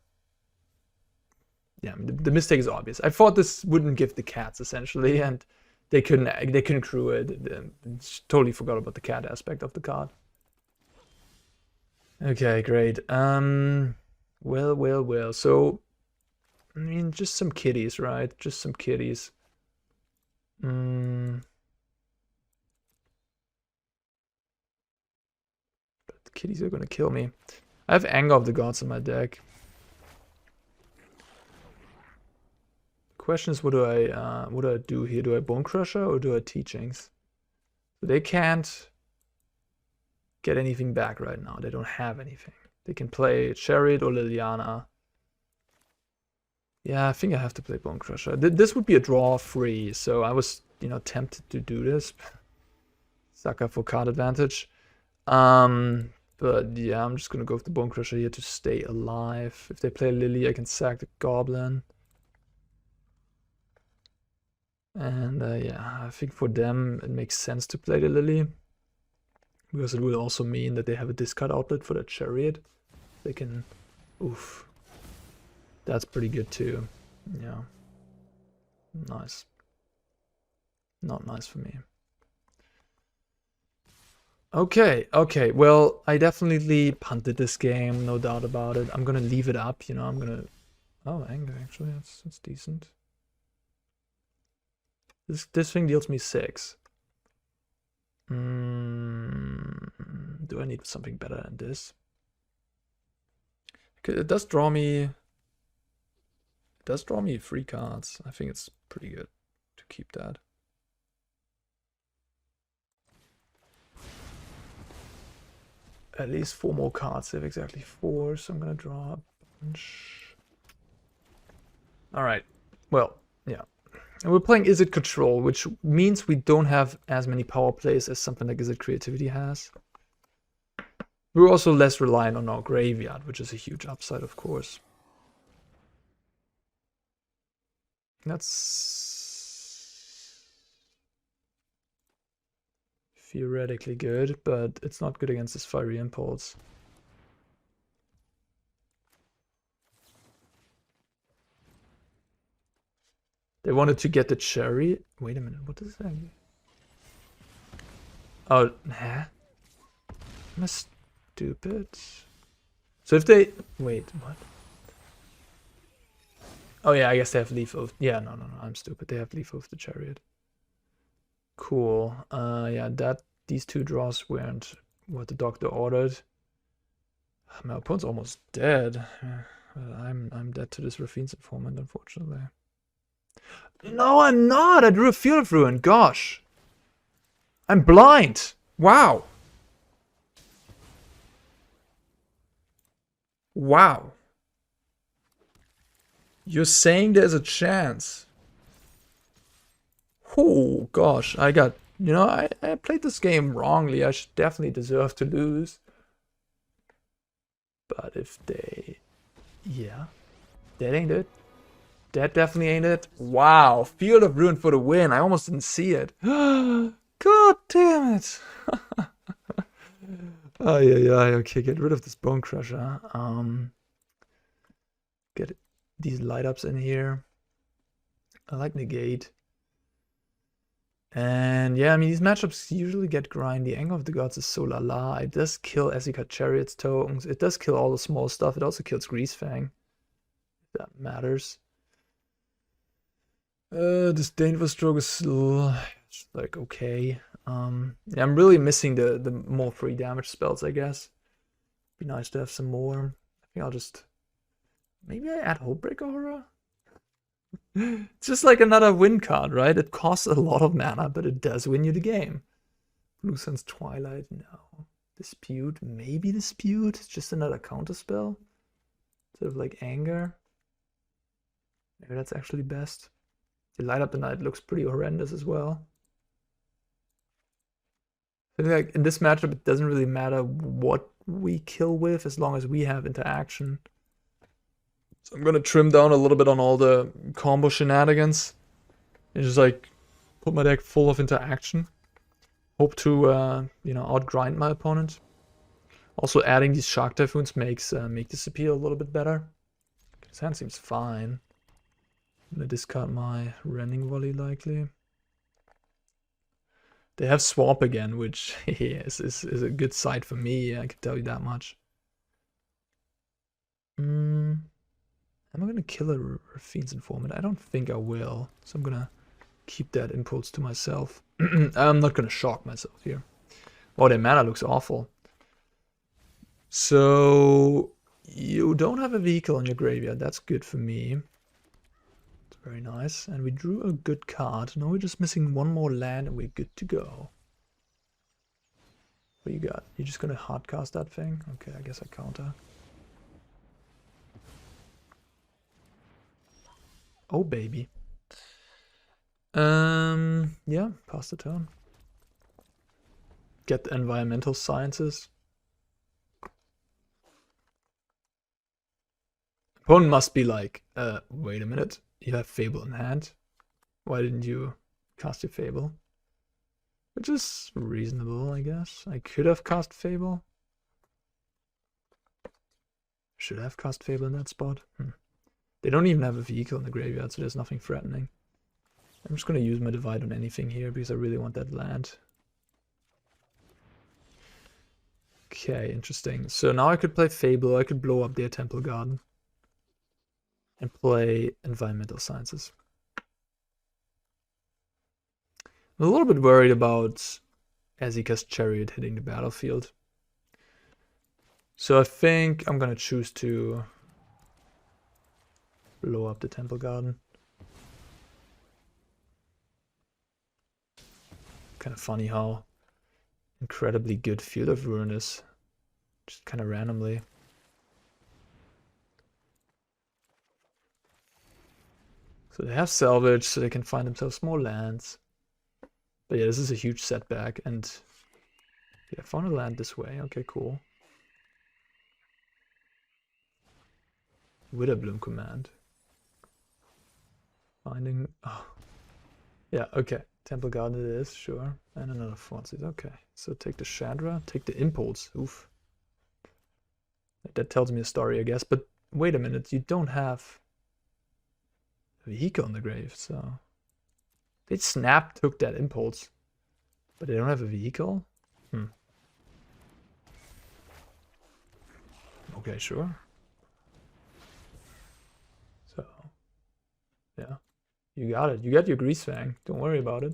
Yeah, the mistake is obvious. I thought this wouldn't give the cats essentially, and they couldn't crew it. Totally forgot about the cat aspect of the card. Okay, great. Well. So, I mean, just some kitties, right? Just some kitties. But the kitties are gonna kill me. I have Anger of the Gods in my deck. The question is, what do I do here? Do I Bonecrusher or do I Teachings? So they can't get anything back right now. They don't have anything. They can play Chariot or Liliana. Yeah, I think I have to play Bonecrusher. This would be a draw free, so I was, you know, tempted to do this. Sucker for card advantage. But yeah, I'm just gonna go with the Bonecrusher here to stay alive. If they play Lily, I can sack the Goblin. And yeah, I think for them it makes sense to play the Lily. Because it will also mean that they have a discard outlet for the Chariot. They can... Oof. That's pretty good too. Yeah. Nice. Not nice for me. Okay. Well, I definitely punted this game, no doubt about it. I'm gonna leave it up, you know, I'm gonna... Oh, Anger, actually, that's decent. This thing deals me 6. Do I need something better than this? I It does draw me... It does draw me 3 cards. I think it's pretty good to keep that. At least 4 more cards. They have exactly 4, so I'm gonna draw a bunch. Alright. Well, yeah. And we're playing IZZET Control, which means we don't have as many power plays as something like IZZET Creativity has. We're also less reliant on our graveyard, which is a huge upside, of course. That's theoretically good, but it's not good against this Fiery Impulse. They wanted to get the cherry. Wait a minute, what does that mean? Oh, huh? Am I stupid? So if they... Wait, what? Oh yeah, I guess they have Leaf Oath. Yeah, no, I'm stupid. They have Leaf Oath the Chariot. Cool. Yeah, these 2 draws weren't what the doctor ordered. My opponent's almost dead. I'm dead to this Raffine's Informant, unfortunately. No, I'm not! I drew a Field of Ruin, gosh! I'm blind! Wow! Wow. You're saying there's a chance. Oh, gosh. I got... You know, I played this game wrongly. I should definitely deserve to lose. But if they... Yeah. That ain't it. That definitely ain't it. Wow. Field of Ruin for the win. I almost didn't see it. God damn it. Oh, yeah. Okay, get rid of this Bonecrusher. Get these light ups in here. I like Negate. And yeah, I mean, these matchups usually get grindy. Anger of the Gods is so la. It does kill Ezika Chariot's tokens. It does kill all the small stuff. It also kills Greasefang. If that matters. Disdainful Stroke is still like okay. Yeah, I'm really missing the more free damage spells, I guess. Be nice to have some more. I think I'll just... Maybe I add Hullbreaker Horror? It's just like another win card, right? It costs a lot of mana, but it does win you the game. Blue Sun's Twilight, no. Dispute, maybe Dispute. It's just another counter spell. Sort of like Anger. Maybe that's actually best. The Light Up the Night looks pretty horrendous as well. I think like in this matchup, it doesn't really matter what we kill with as long as we have interaction. So I'm gonna trim down a little bit on all the combo shenanigans. And just like put my deck full of interaction. Hope to you know, outgrind my opponent. Also adding these Shark Typhoons makes make this appeal a little bit better. His hand seems fine. I'm gonna discard my Rending Volley likely. They have Swamp again, which is a good sight for me, I can tell you that much. Am I gonna kill a Raffine's Informant? I don't think I will, so I'm gonna keep that impulse to myself. I'm not gonna shock myself here. Oh, their mana looks awful. So you don't have a vehicle in your graveyard. That's good for me. It's very nice. And we drew a good card. Now we're just missing one more land and we're good to go. What you got? You're just gonna hardcast that thing? Okay, I guess I counter. Oh baby. Yeah, pass the turn. Get the environmental sciences. Opponent must be like, wait a minute, you have Fable in hand. Why didn't you cast your Fable? Which is reasonable, I guess. I could have cast Fable. Should have cast Fable in that spot. They don't even have a vehicle in the graveyard, so there's nothing threatening. I'm just going to use my Divide on anything here because I really want that land. Okay, interesting. So now I could play Fable, I could blow up their Temple Garden. And play Environmental Sciences. I'm a little bit worried about Ezika's Chariot hitting the battlefield. So I think I'm going to choose to blow up the Temple Garden. Kind of funny how incredibly good Field of Ruin is. Just kind of randomly. So they have salvage, so they can find themselves more lands. But yeah, this is a huge setback, and yeah, found a land this way. Okay, cool. Witherbloom command. Finding... Oh. Yeah, okay. Temple Garden it is, sure. And another Fonzie. Okay, so take the Chandra, take the Impulse. Oof. That tells me a story, I guess. But wait a minute, you don't have a vehicle on the grave, so... They took that Impulse, but they don't have a vehicle? Okay, sure. So, yeah. You got it. You got your Greasefang. Don't worry about it.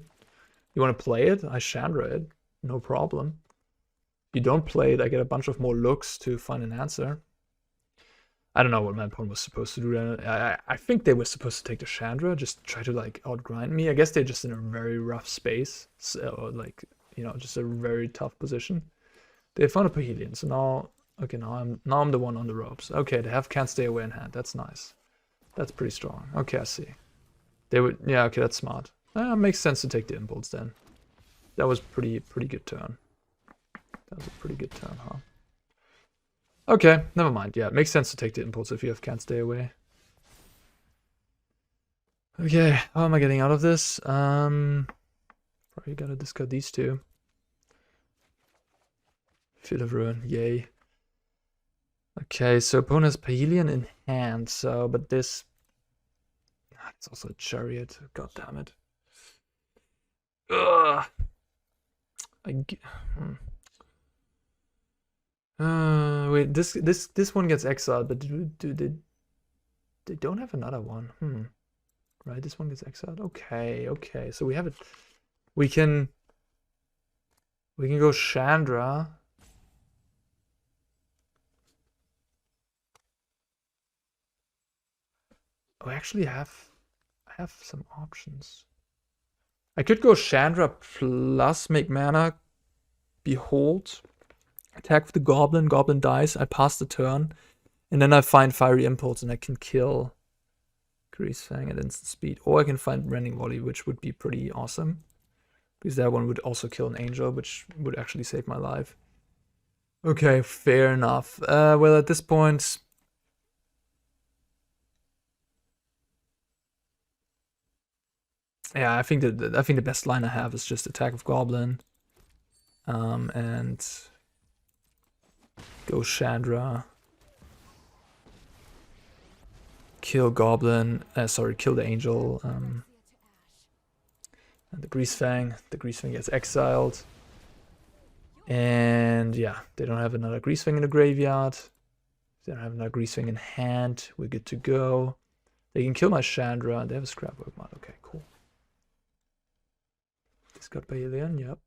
You want to play it? I Chandra it. No problem. If you don't play it, I get a bunch of more looks to find an answer. I don't know what my opponent was supposed to do. I think they were supposed to take the Chandra, just try to like outgrind me. I guess they're just in a very rough space, so like, you know, just a very tough position. They found a Pahelian, so now, okay, now I'm the one on the ropes. Okay, they have Can't Stay Away in hand. That's nice. That's pretty strong. Okay, I see. They would, yeah, okay, that's smart. Makes sense to take the Impulse then. That was pretty good turn. That was a pretty good turn, huh? Okay, never mind. Yeah, it makes sense to take the Impulse if you have Can't Stay Away. Okay, how am I getting out of this? Probably gotta discard these two. Field of Ruin, yay. Okay, so opponent has Pahelian in hand, so, but this... It's also a Chariot, god damn it. Ugh. Wait, this one gets exiled, but they don't have another one. Right, this one gets exiled. Okay, so we have it. We can go Chandra. Oh, I actually have some options. I could go Chandra plus make mana, Behold, attack with the Goblin, Goblin dies, I pass the turn, and then I find Fiery Impulse and I can kill Greasefang at instant speed. Or I can find Rending Volley, which would be pretty awesome, because that one would also kill an Angel, which would actually save my life. Okay, fair enough. Well, at this point... Yeah, I think the best line I have is just attack with Goblin, and go Chandra, kill Goblin, kill the Angel, and the Greasefang. The Greasefang gets exiled, and yeah, they don't have another Greasefang in the graveyard. They don't have another Greasefang in hand. We're good to go. They can kill my Chandra. They have a Scrapwork mod. Okay, cool. It's got Pahelian, yep.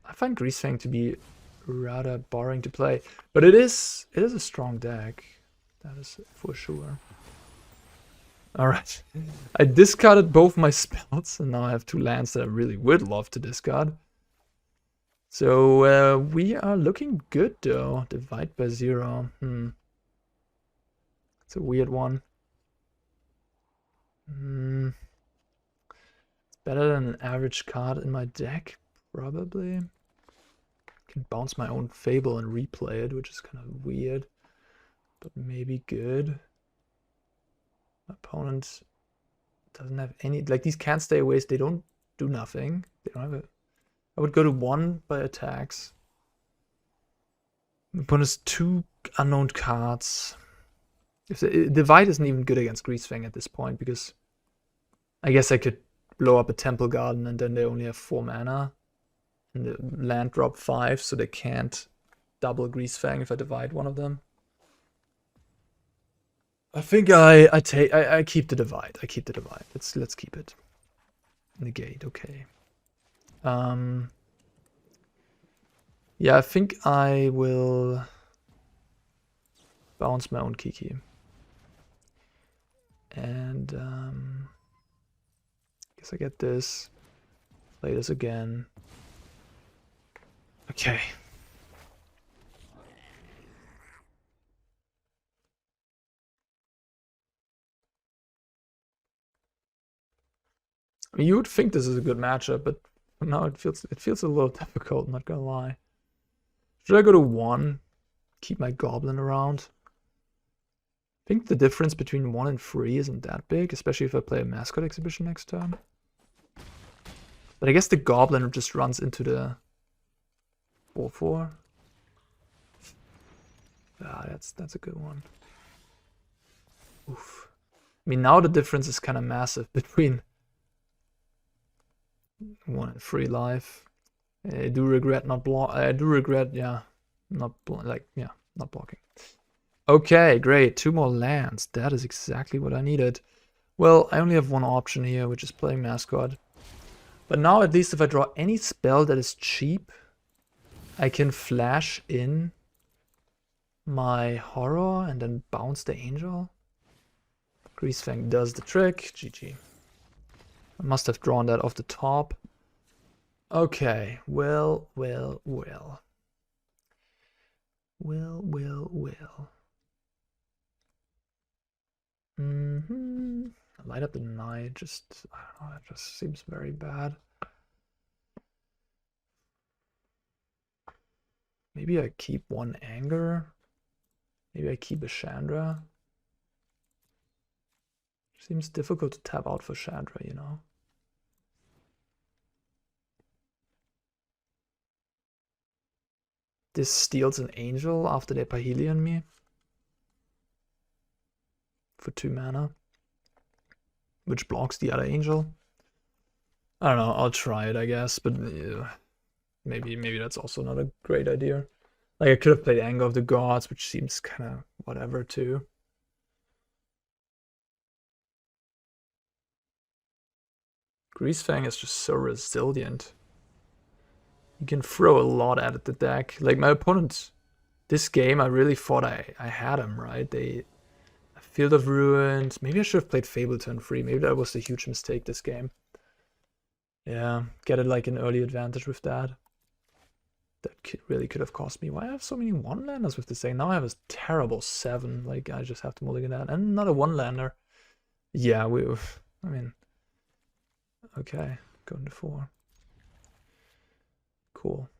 I find Greasefang to be rather boring to play, but it is a strong deck. That is for sure. Alright. I discarded both my spells, and now I have two lands that I really would love to discard. So we are looking good though. Divide by 0. It's a weird one. It's better than an average card in my deck, probably. I can bounce my own Fable and replay it, which is kind of weird, but maybe good. My opponent doesn't have any, like these Can't Stay Aways, they don't do nothing. They don't have a, I would go to 1 by attacks. My opponent has 2 unknown cards. If the Divide isn't even good against Greasefang at this point, because I guess I could blow up a Temple Garden and then they only have 4 mana. And the land drop 5, so they can't double Greasefang if I divide one of them. I think I keep the Divide. I keep the Divide. Let's keep it. Negate, okay. Yeah, I think I will bounce my own Kiki. And guess I get this. Play this again. Okay. I mean, you would think this is a good matchup, but now it feels a little difficult, not gonna lie. Should I go to 1? Keep my goblin around? I think the difference between 1 and 3 isn't that big, especially if I play a Mascot Exhibition next turn. But I guess the goblin just runs into the 4/4. Ah, that's a good one. Oof. I mean, now the difference is kind of massive between 1 and 3 life. I do regret not yeah, not blocking. Okay, great. 2 more lands. That is exactly what I needed. Well, I only have one option here, which is playing Mascot. But now at least if I draw any spell that is cheap, I can flash in my Horror and then bounce the Angel. Greasefang does the trick. GG. I must have drawn that off the top. Okay, well. Light up the night, just, I don't know, it just seems very bad. Maybe I keep 1 Anger. Maybe I keep a Chandra. Seems difficult to tap out for Chandra, you know? This steals an Angel after they Parhelion me. For 2 mana. Which blocks the other Angel. I don't know, I'll try it, I guess, but maybe that's also not a great idea. Like, I could have played Anger of the Gods, which seems kind of whatever, too. Greasefang is just so resilient. You can throw a lot at the deck. Like, my opponent, this game, I really thought I had him, right? Field of Ruins. Maybe I should have played Fable turn 3. Maybe that was a huge mistake this game. Yeah, get it like an early advantage with that. That really could have cost me. Why do I have so many 1-landers with this thing? Now I have a terrible 7. Like, I just have to mulligan that. And another 1-lander. Yeah, I mean... Okay, going to 4. Cool.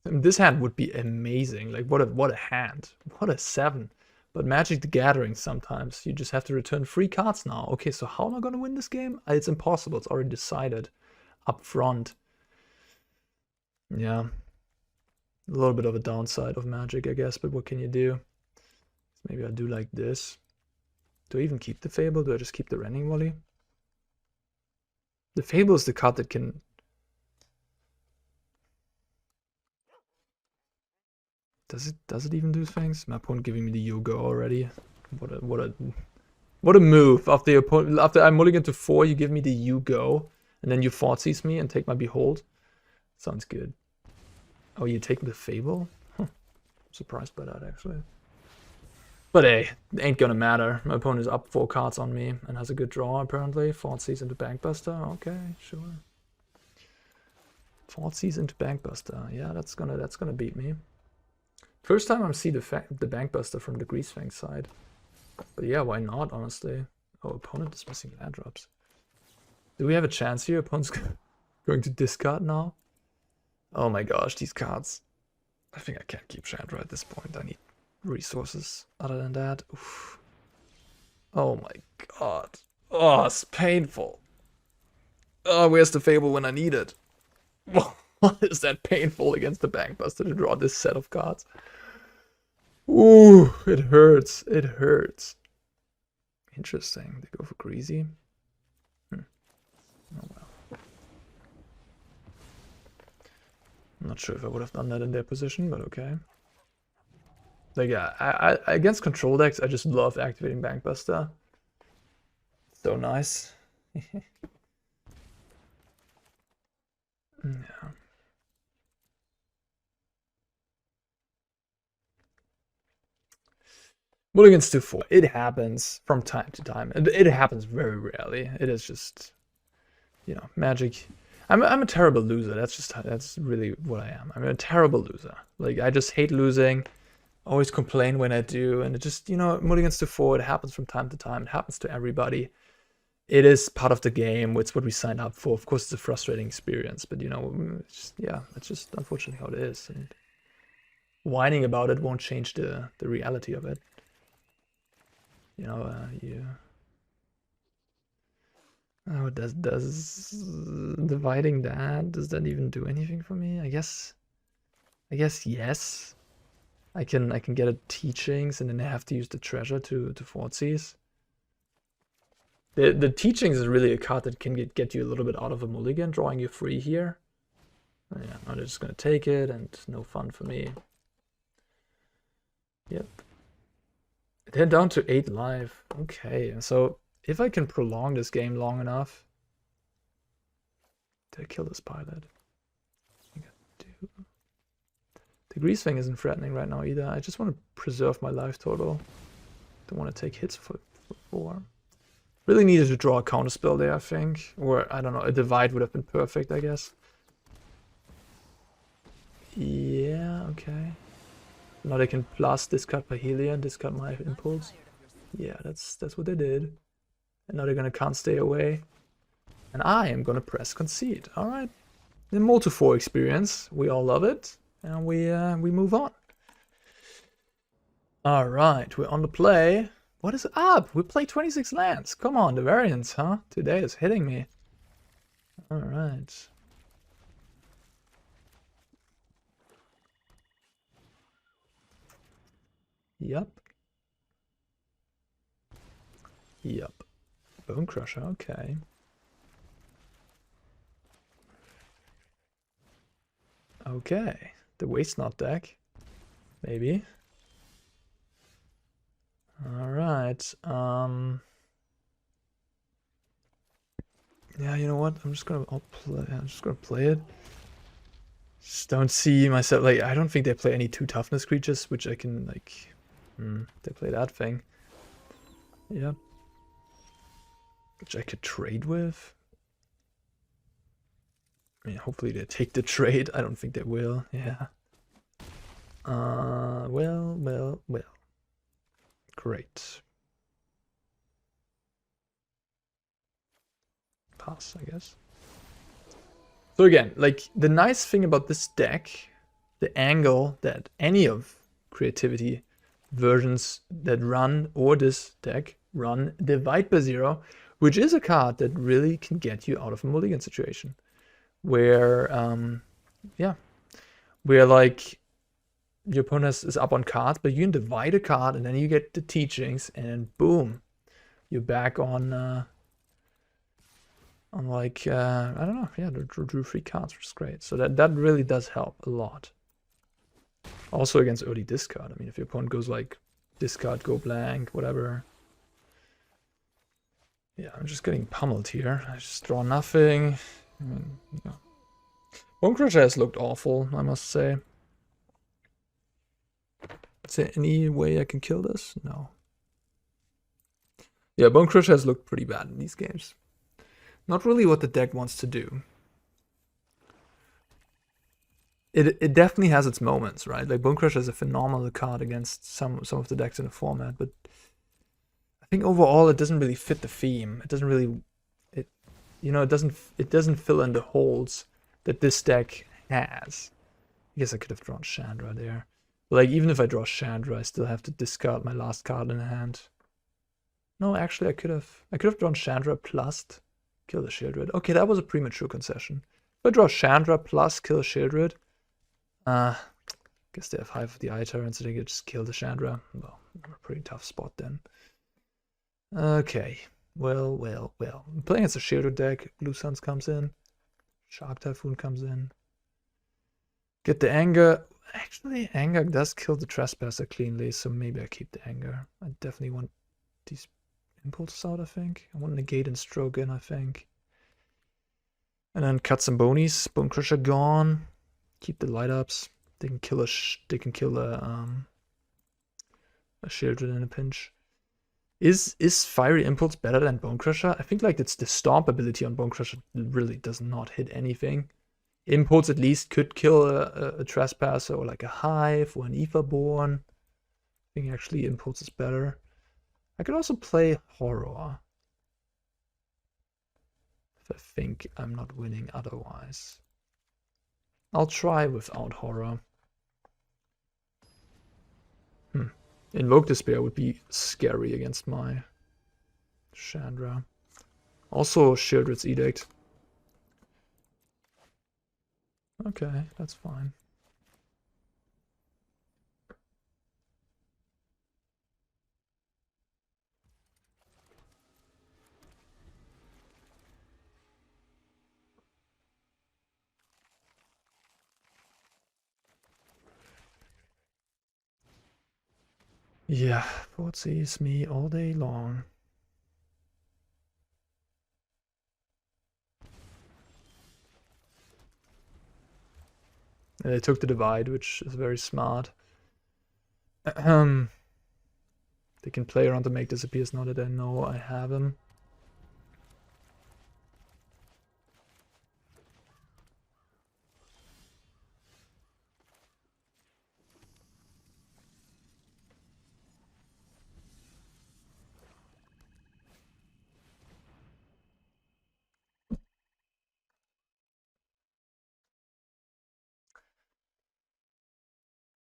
This hand would be amazing. Like, what a hand. What a 7. But Magic the Gathering, sometimes you just have to return 3 cards now. Okay, so how am I going to win this game? It's impossible. It's already decided up front. Yeah. A little bit of a downside of Magic, I guess, but what can you do? Maybe I do like this. Do I even keep the Fable? Do I just keep the Rending Volley? The Fable is the card that can... Does it even do things? My opponent giving me the Yoga already. What a move. After I mulligan to 4, you give me the you go, and then you Thoughtseize me and take my Behold. Sounds good. Oh, you take the Fable? Huh. I'm surprised by that, actually. But hey, it ain't gonna matter. My opponent is up 4 cards on me and has a good draw, apparently. Thoughtseizes into Bankbuster. Okay, sure. Thoughtseizes into Bankbuster. Yeah, that's gonna beat me. First time I see the Bankbuster from the Greasefang side. But yeah, why not, honestly? Oh, opponent is missing land drops. Do we have a chance here? Opponent's going to discard now? Oh my gosh, these cards. I think I can't keep Chandra at this point. I need resources other than that. Oof. Oh my god. Oh, it's painful. Oh, where's the Fable when I need it? What is that painful against the Bankbuster to draw this set of cards? Ooh, it hurts. It hurts. Interesting. They go for Greasy. Oh well. I'm not sure if I would have done that in their position, but okay. Like, yeah, I against control decks, I just love activating Bankbuster. So nice. Yeah. Mulligans to 4. It happens from time to time. It happens very rarely. It is just, you know, Magic. I'm a terrible loser. That's really what I am. I'm a terrible loser. Like, I just hate losing. Always complain when I do, and it just, you know, mulligans to 4. It happens from time to time. It happens to everybody. It is part of the game. It's what we signed up for. Of course, it's a frustrating experience, but you know, it's just, yeah, that's just unfortunately how it is. And whining about it won't change the reality of it. You know, oh, does dividing that, does that even do anything for me? I guess yes. I can get a teachings, and then I have to use the treasure to Thoughtseize. The teachings is really a card that can get you a little bit out of a mulligan, drawing you free here. Oh, yeah, I'm just gonna take it, and no fun for me. Yep. They're down to 8 life. Okay, so if I can prolong this game long enough, did I kill this pilot? I think I do. The grease thing isn't threatening right now either. I just want to preserve my life total. Don't want to take hits for 4. Really needed to draw a counterspell there, I think. Or, I don't know, a divide would have been perfect, I guess. Yeah, okay. Now they can plus discard Pahelia and discard my impulse. Yeah, that's what they did. And now they're gonna can't stay away. And I am gonna press concede. Alright. The multi-4 experience. We all love it. And we move on. Alright, we're on the play. What is up? We play 26 lands. Come on, the variance, huh? Today is hitting me. Alright. Yep. Yep. Bonecrusher, okay. Okay. The Waste Not deck. Maybe. Alright. Yeah, you know what? I'm just gonna play it. Just don't see myself, like, I don't think they play any 2 toughness creatures, which I can, like, they play that thing. Yep. Which I could trade with. I mean, hopefully they take the trade. I don't think they will. Yeah. Well. Great. Pass, I guess. So again, like, the nice thing about this deck, the angle that any of creativity versions that run, or this deck run, Divide by 0, which is a card that really can get you out of a mulligan situation. Where, yeah, where, like, your opponent is up on cards, but you can divide a card, and then you get the teachings, and boom, you're back on like, I don't know, yeah, drew 3 cards, which is great. So that really does help a lot. Also against early discard. I mean, if your opponent goes like discard, go blank, whatever. Yeah, I'm just getting pummeled here. I just draw nothing. I mean, yeah. Bonecrusher has looked awful, I must say. Is there any way I can kill this? No. Yeah, Bonecrusher has looked pretty bad in these games. Not really what the deck wants to do. It definitely has its moments, right? Like, Bonecrusher is a phenomenal card against some of the decks in the format, but I think overall it doesn't really fit the theme. It doesn't really, it doesn't fill in the holes that this deck has. I guess I could have drawn Chandra there. But, like, even if I draw Chandra, I still have to discard my last card in the hand. No, actually, I could have drawn Chandra plus kill the Shieldred. Okay, that was a premature concession. If I draw Chandra plus kill Shieldred, guess they have 5 of the eye turns, so they can just kill the Chandra. Well, a pretty tough spot then. Okay, well. I'm playing as a Shieldred deck. Blue Suns comes in. Shark Typhoon comes in. Get the Anger. Actually, Anger does kill the Trespasser cleanly, so maybe I keep the Anger. I definitely want these impulses out, I think. I want Negate and Stroke in, I think. And then cut some bonies. Bonecrusher gone. Keep the light ups. They can kill a Shieldred in a pinch. Is Fiery Impulse better than Bonecrusher? I think like it's the Stomp ability on Bonecrusher really does not hit anything. Impulse at least could kill a Trespasser or like a Hive or an Aetherborn. I think actually Impulse is better. I could also play Horror. If I think I'm not winning otherwise. I'll try without Horror. Invoke Despair would be scary against my Chandra. Also Shieldred's Edict. Okay, that's fine. Yeah, Fort sees me all day long. They took the Divide, which is very smart. They can play around to make disappears now that I know I have him.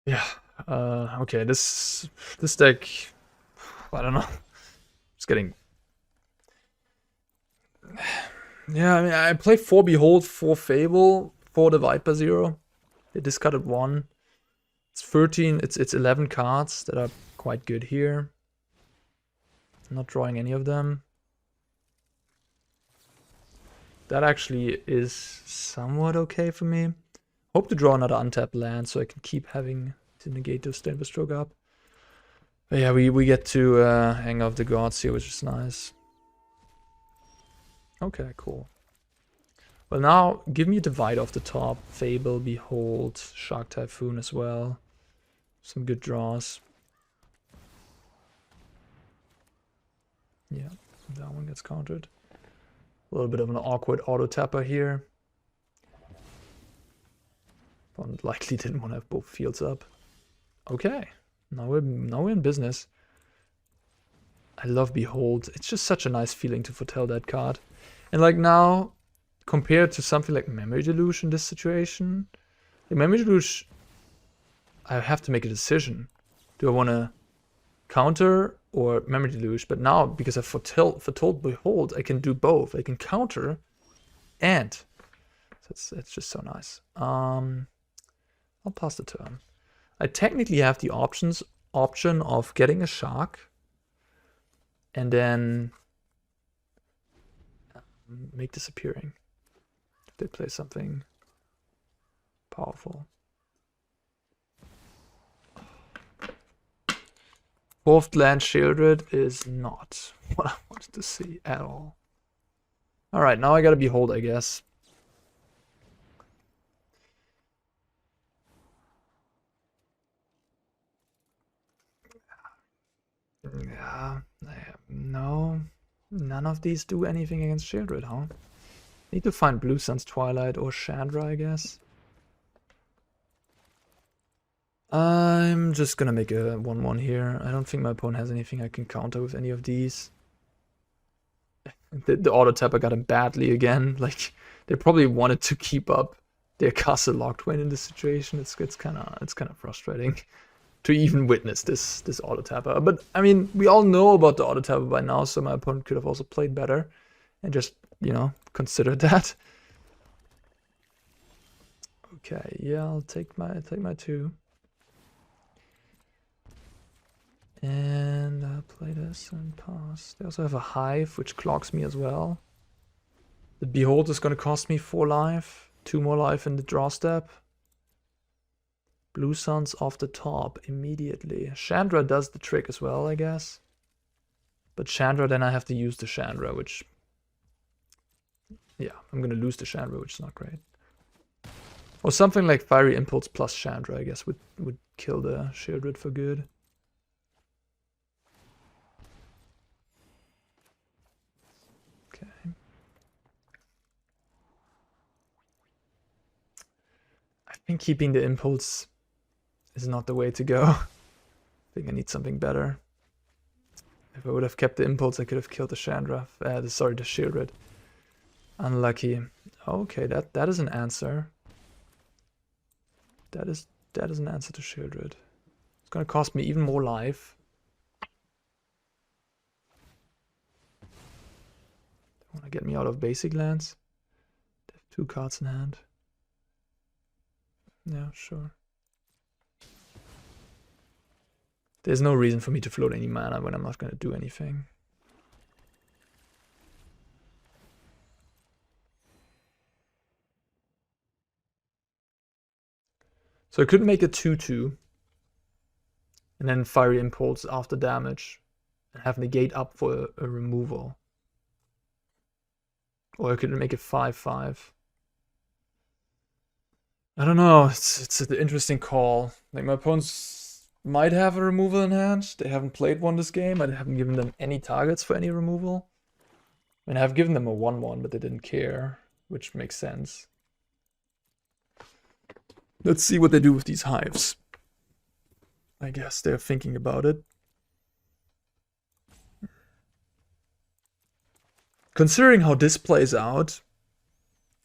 Yeah. Okay. This deck, I don't know. It's getting. Yeah, I mean, I play 4 Behold, 4 Fable, 4 the Viper 0. They discarded 1. It's 13. It's 11 cards that are quite good here. I'm not drawing any of them. That actually is somewhat okay for me. Hope to draw another untapped land so I can keep having to negate those Disdainful Stroke up. But yeah, we get to hang off the gods here, which is nice. Okay, cool. Well, now give me a Divide off the top. Fable, Behold, Shark Typhoon as well. Some good draws. Yeah, that one gets countered. A little bit of an awkward auto tapper here. But likely didn't want to have both fields up. Okay, now we're in business. I love Behold. It's just such a nice feeling to foretell that card. And like now, compared to something like Memory Deluge in this situation, the Memory Deluge, I have to make a decision. Do I want to counter or Memory Deluge? But now, because I foretold Behold, I can do both. I can counter and it's just so nice. I'll pass the turn. I technically have the option of getting a Shark and then make disappearing. If they play something powerful. 4th land Shieldred is not what I wanted to see at all. Alright, now I gotta Behold, I guess. Yeah, no. None of these do anything against Shieldred, huh? Need to find Blue Sun's Twilight or Chandra, I guess. I'm just gonna make a 1-1 here. I don't think my opponent has anything I can counter with any of these. The auto tapper got him badly again. Like, they probably wanted to keep up their Castle Locthwain in this situation. It's kind of frustrating to even witness this auto tapper. But I mean, we all know about the auto tapper by now, so my opponent could have also played better and just, you know, considered that. Okay, yeah, I'll take my 2. And I'll play this and pass. They also have a Hive, which clogs me as well. The Behold is going to cost me 4 life. 2 more life in the draw step. Blue Sun's off the top immediately. Chandra does the trick as well, I guess. But Chandra, then I have to use the Chandra, which Yeah, I'm gonna lose the Chandra, which is not great. Or something like Fiery Impulse plus Chandra, I guess, would kill the Shieldred for good. Okay. I think keeping the Impulse is not the way to go. I think I need something better. If I would have kept the Impulse, I could have killed the Chandra. The Shieldred. Unlucky. Okay, that is an answer. That is an answer to Shieldred. It's gonna cost me even more life. They wanna get me out of basic lands. They have 2 cards in hand. Yeah, sure. There's no reason for me to float any mana when I'm not gonna do anything. So I could make a 2/2 and then Fiery Impulse after damage and have Negate up for a removal. Or I could make it 5/5. I don't know, it's an interesting call. Like, my opponents might have a removal in hand. They haven't played one this game. I haven't given them any targets for any removal. I mean, I've given them a 1/1, but they didn't care, which makes sense. Let's see what they do with these hives. I guess they're thinking about it. Considering how this plays out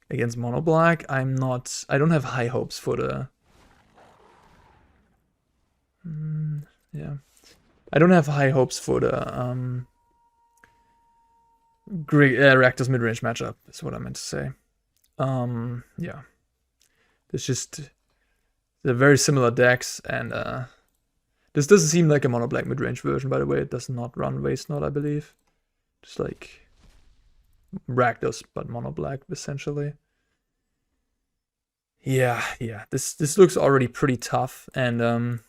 against mono black, I don't have high hopes for the... yeah. I don't have high hopes for the Rakdos midrange matchup, is what I meant to say. Yeah. It's just... they're very similar decks, and this doesn't seem like a mono black midrange version, by the way. It does not run Waste Not, I believe. Just like Rakdos, but mono black, essentially. Yeah. This looks already pretty tough, and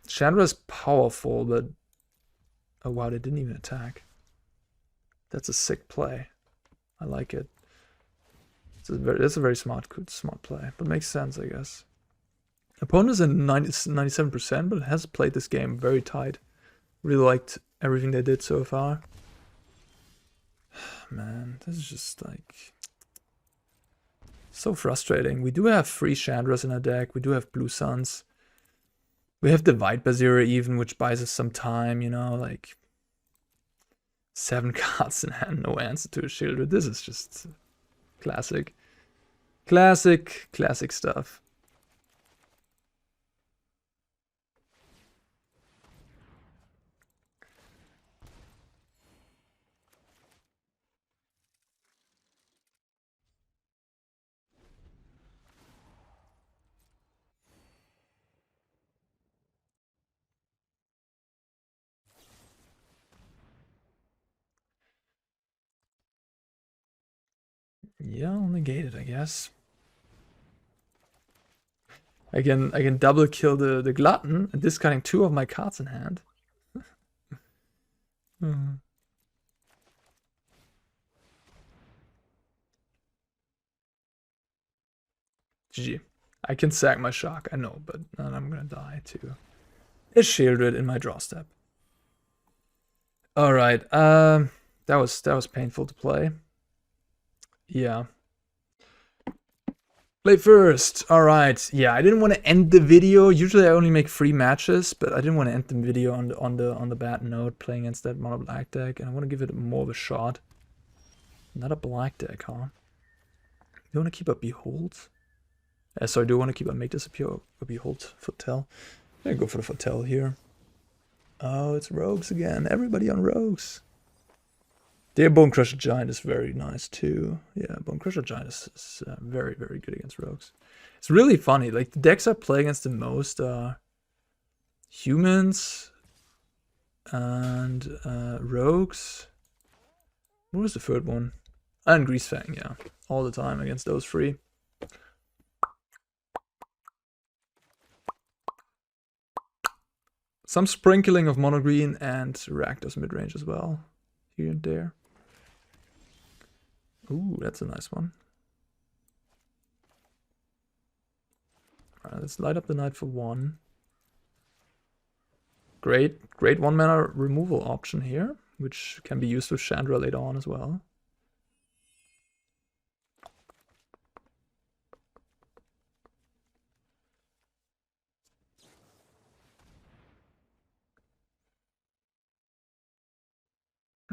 Chandra's powerful, but oh wow, they didn't even attack. That's a sick play. I like it. That's a very smart play, but makes sense, I guess. Opponent is at 97%, but has played this game very tight. Really liked everything they did so far. Man, this is just like so frustrating. We do have 3 Chandras in our deck. We do have Blue Suns. We have Divide by Zero even, which buys us some time, you know, like 7 cards in hand, no answer to a Shieldred. This is just classic. Classic stuff. Yeah, I'll negate it, I guess. I can double kill the glutton and discarding 2 of my cards in hand. GG. I can sack my Shark, I know, but then I'm gonna die too. It's Shieldred in my draw step. Alright, that was painful to play. Yeah. Play first. Alright. Yeah, I didn't want to end the video. Usually I only make 3 matches, but I didn't want to end the video on the bad note playing against that mono black deck, and I want to give it more of a shot. Not a black deck, huh? You want to keep a Behold? Sorry, do I want to keep a Make Disappear or a Behold Foretell? I'm gonna go for the Foretell here. Oh, it's Rogues again. Everybody on Rogues. Their Bonecrusher Giant is very nice too. Yeah, Bonecrusher Giant is very, very good against Rogues. It's really funny. Like, the decks I play against the most are humans and Rogues. What was the third one? And Greasefang, yeah. All the time against those 3. Some sprinkling of mono green and Rakdos midrange as well, here and there. Ooh, that's a nice one. Alright, let's light up the night for 1. Great 1-mana removal option here, which can be used with Chandra later on as well.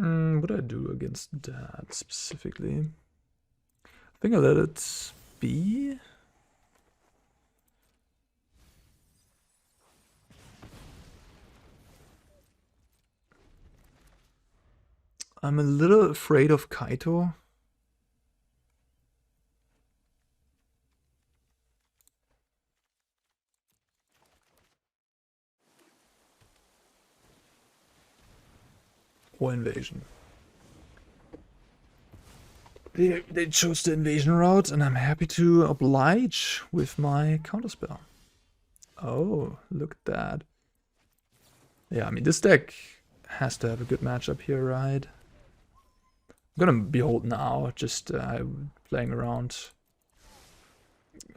What do I do against that specifically? I think I let it be. I'm a little afraid of Kaito. Or invasion. They chose the invasion route, and I'm happy to oblige with my counterspell. Oh, look at that. Yeah, I mean, this deck has to have a good matchup here, right? I'm gonna Behold now, just playing around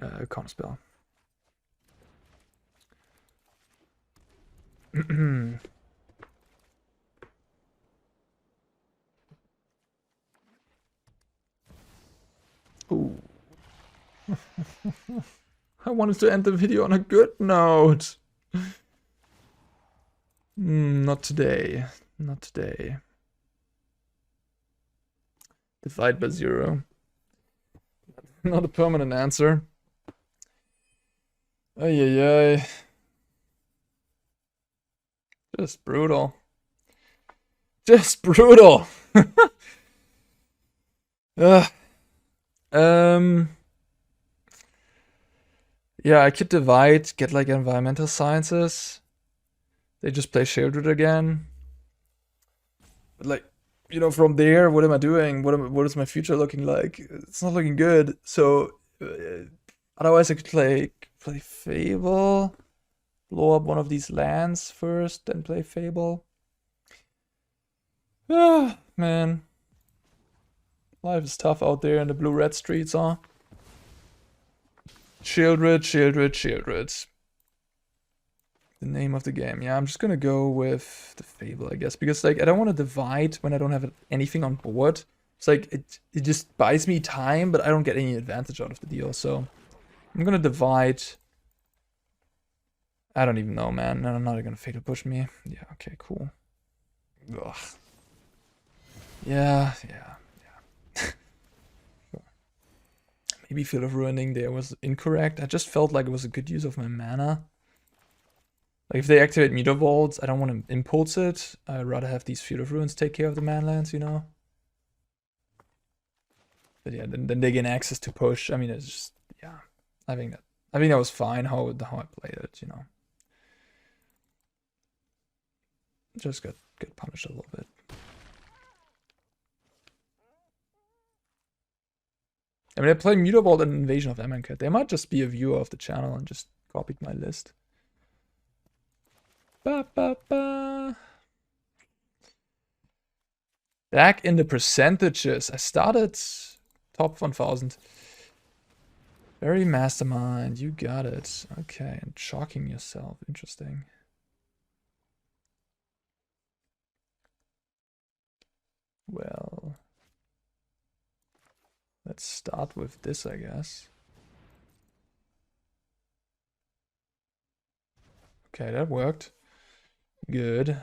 counterspell. Ooh. I wanted to end the video on a good note. Not today. Not today. Divide by 0. Not a permanent answer. Ay. Just brutal. Just brutal. Yeah, I could divide, get like environmental sciences. They just play Shieldred again. But like, you know, from there, what am I doing? What is my future looking like? It's not looking good. So otherwise I could play Fable, blow up one of these lands first, then play Fable. Ah, man. Life is tough out there in the blue-red streets, huh? Shieldred. The name of the game. Yeah, I'm just gonna go with the Fable, I guess, because like I don't want to divide when I don't have anything on board. It's like it just buys me time, but I don't get any advantage out of the deal. So I'm gonna divide. I don't even know, man. No, I'm not gonna Fatal Push me. Yeah, okay, cool. Ugh. Yeah. Maybe Field of Ruining there was incorrect. I just felt like it was a good use of my mana. Like if they activate Meteor Vaults, I don't want to impulse it. I'd rather have these Field of Ruins take care of the manlands, you know? But yeah, then they gain access to push. I mean, it's just, yeah. I think that was fine how I played it, you know? Just got punished a little bit. I mean, I play Meteor Vault and Invasion of Amonkhet. They might just be a viewer of the channel and just copied my list. Back in the percentages. I started top 1000. Very mastermind. You got it. Okay, and shocking yourself. Interesting. Well, let's start with this, I guess. Okay, that worked. Good.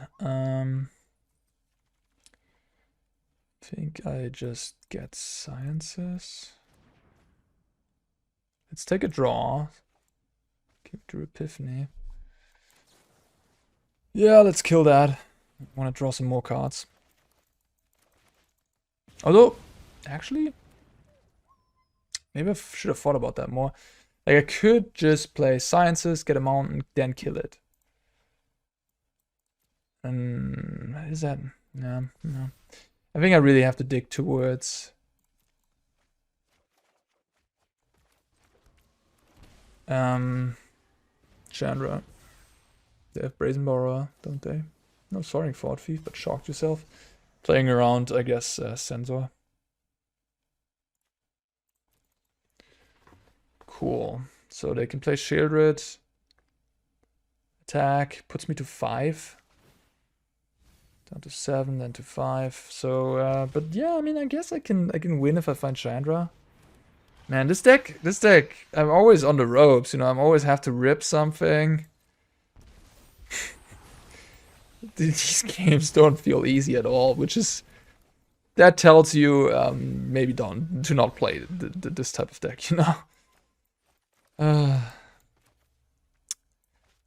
Think I just get sciences. Let's take a draw. Give it to Epiphany. Yeah, let's kill that. I want to draw some more cards. Although, actually, maybe I should have thought about that more. Like, I could just play sciences, get a mountain, then kill it. And is that? No. I think I really have to dig towards Chandra. They have Brazen Borrower, don't they? No Soaring Fort Thief, but shocked yourself. Playing around, I guess, Sensor. Cool. So they can play Shieldred. Attack. Puts me to 5. Down to 7, then to 5. So, but yeah, I mean, I guess I can win if I find Chandra. Man, this deck, I'm always on the ropes, you know, I'm always have to rip something. These games don't feel easy at all, which is, that tells you, maybe do not play this type of deck, you know?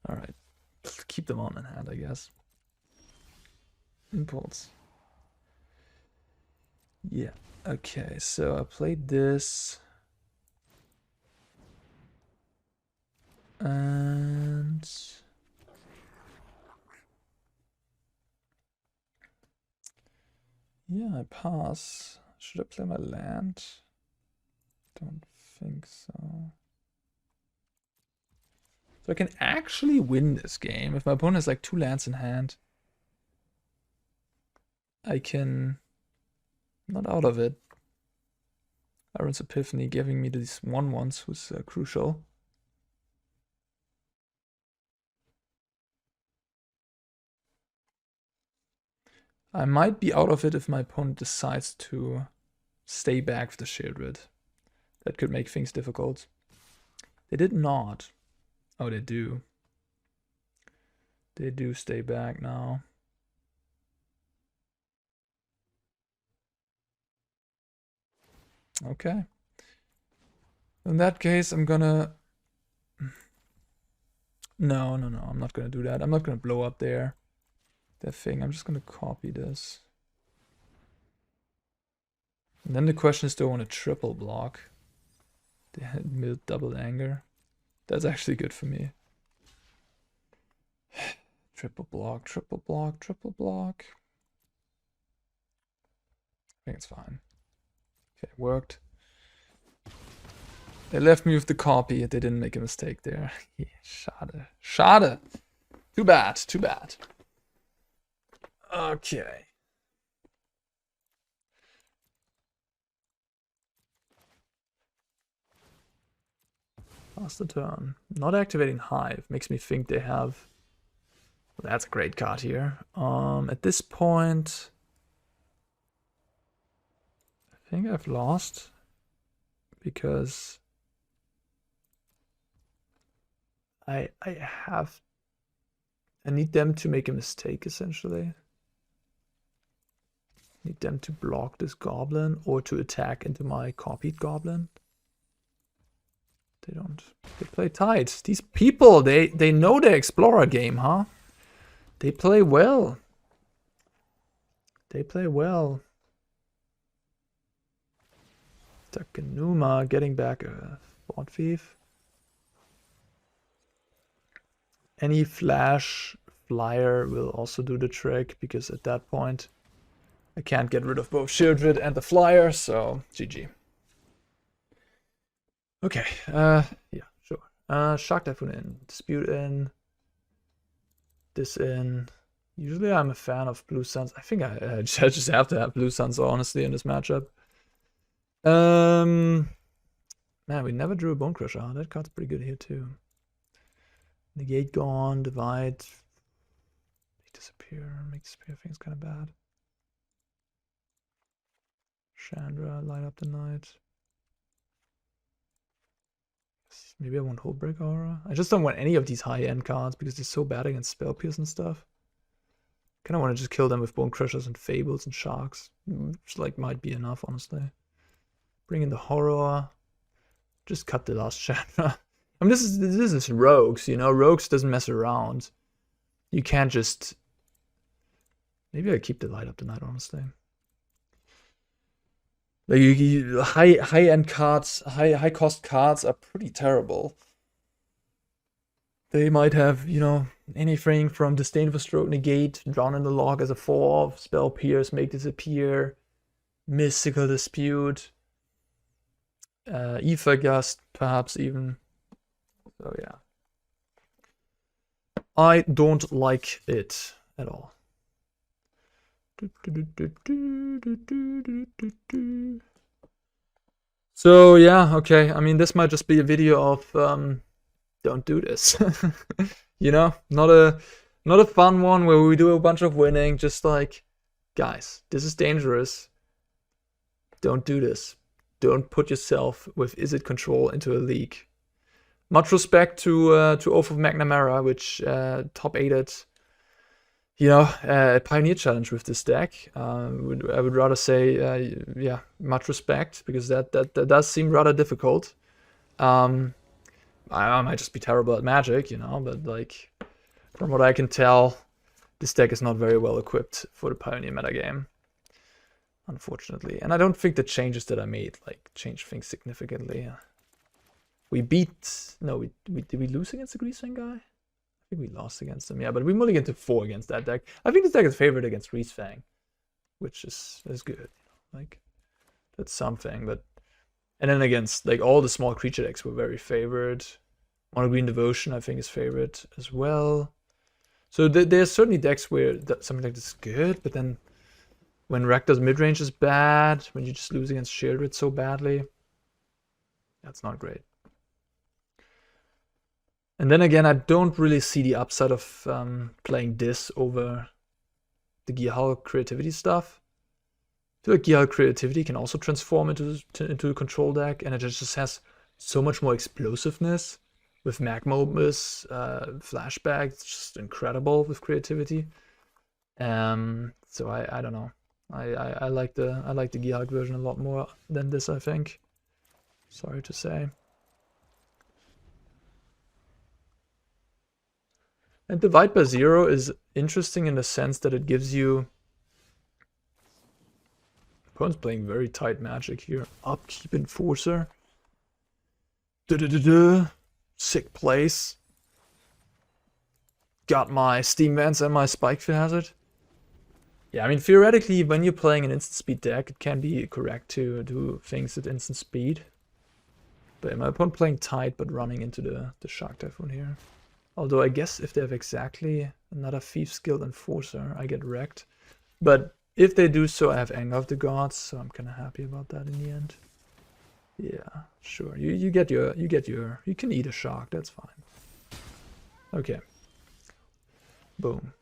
Alright, keep them on in hand, I guess. Impulse. Yeah, okay, so I played this. And yeah, I pass. Should I play my land? Don't think so. So I can actually win this game. If my opponent has like 2 lands in hand, I can... not out of it. Arrund's Epiphany giving me these 1/1s was crucial. I might be out of it if my opponent decides to stay back with the Shieldred. That could make things difficult. They did not. Oh, they do. They do stay back now. Okay. In that case, I'm gonna... No, I'm not gonna do that. I'm not gonna blow up that thing. I'm just gonna copy this. And then the question is, do I want to triple block? They had double anger. That's actually good for me. Triple block, triple block, triple block. I think it's fine. Okay, worked. They left me with the copy. They didn't make a mistake there. Yeah, schade. Schade. Too bad, too bad. Okay. Pass the turn. Not activating Hive makes me think they have... Well, that's a great card here. At this point, I think I've lost because I need them to make a mistake essentially. Need them to block this goblin or to attack into my copied goblin. They don't. They play tight. These people, they know their Explorer game, huh? They play well. They play well. Takenuma getting back a Thought Thief. Any flash flyer will also do the trick because at that point I can't get rid of both Shieldred and the flyer, so GG. Okay, yeah, sure. Shark Typhoon in, Dispute in, this in. Usually I'm a fan of Blue Suns. I think I just have to have Blue Suns, honestly, in this matchup. Man, we never drew a Bonecrusher. That card's pretty good here, too. Negate gone, divide. Make disappear. I think it's kind of bad. Chandra, light up the night. Maybe I want Hullbreaker Horror. I just don't want any of these high-end cards because they're so bad against Spell Pierce and stuff. Kind of want to just kill them with Bonecrushers and Fables and Sharks. Which, like, might be enough, honestly. Bring in the Horror. Just cut the last Chandra. I mean, this is Rogues, you know? Rogues doesn't mess around. You can't just... Maybe I keep the light up tonight, honestly. Like, high-end cards, high-cost cards are pretty terrible. They might have, you know, anything from Disdainful Stroke, Negate, Drown in the Log as a 4, Spell Pierce, Make Disappear, Mystical Dispute, Ether Gust, perhaps even. So yeah. I don't like it at all. So yeah, okay. I mean, this might just be a video of don't do this. You know, not a fun one where we do a bunch of winning. Just like, guys, this is dangerous. Don't do this. Don't put yourself with IZZET control into a league. Much respect to Oath of McNamara, which top 8'd, you know, a Pioneer Challenge with this deck. I would rather say, yeah, much respect, because that does seem rather difficult. I might just be terrible at Magic, you know, but like, from what I can tell, this deck is not very well equipped for the Pioneer metagame, unfortunately. And I don't think the changes that I made like change things significantly. We beat, no, did we lose against the Greasefang guy? I think we lost against him, yeah, but we mulliganed to 4 against that deck. I think this deck is favored against Greasefang, which is good, you know, like, that's something. But and then against like all the small creature decks were very favored. Mono Green Devotion I think is favored as well. So there's certainly decks where something like this is good, but then when Raktar's midrange is bad, when you just lose against Sheoldred so badly, that's not great. And then again, I don't really see the upside of playing this over the Gearhulk creativity stuff. I feel like Gearhulk creativity can also transform into a control deck, and it just has so much more explosiveness with Magma Opus, Flashback. It's just incredible with creativity. So I don't know. I like the Gearhulk version a lot more than this, I think. Sorry to say. And Divide by Zero is interesting in the sense that it gives you... Opponent's playing very tight Magic here. Upkeep Enforcer. Sick place. Got my Steam Vents and my Spikefield Hazard. Yeah, I mean, theoretically, when you're playing an instant speed deck, it can be correct to do things at instant speed. But my opponent playing tight, but running into the Shark Typhoon here. Although I guess if they have exactly another Thief's Guild Enforcer, I get wrecked. But if they do so, I have Anger of the Gods, so I'm kind of happy about that in the end. Yeah, sure. You can eat a shark. That's fine. Okay. Boom.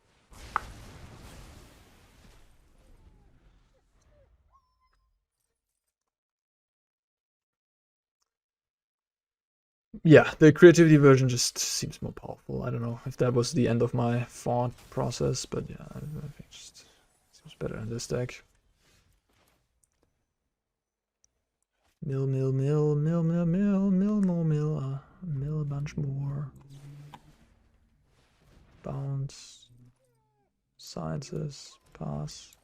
Yeah, the creativity version just seems more powerful. I don't know if that was the end of my thought process, but yeah, I think it just seems better in this deck. Mill a bunch more. Bounce. Sciences. Pass.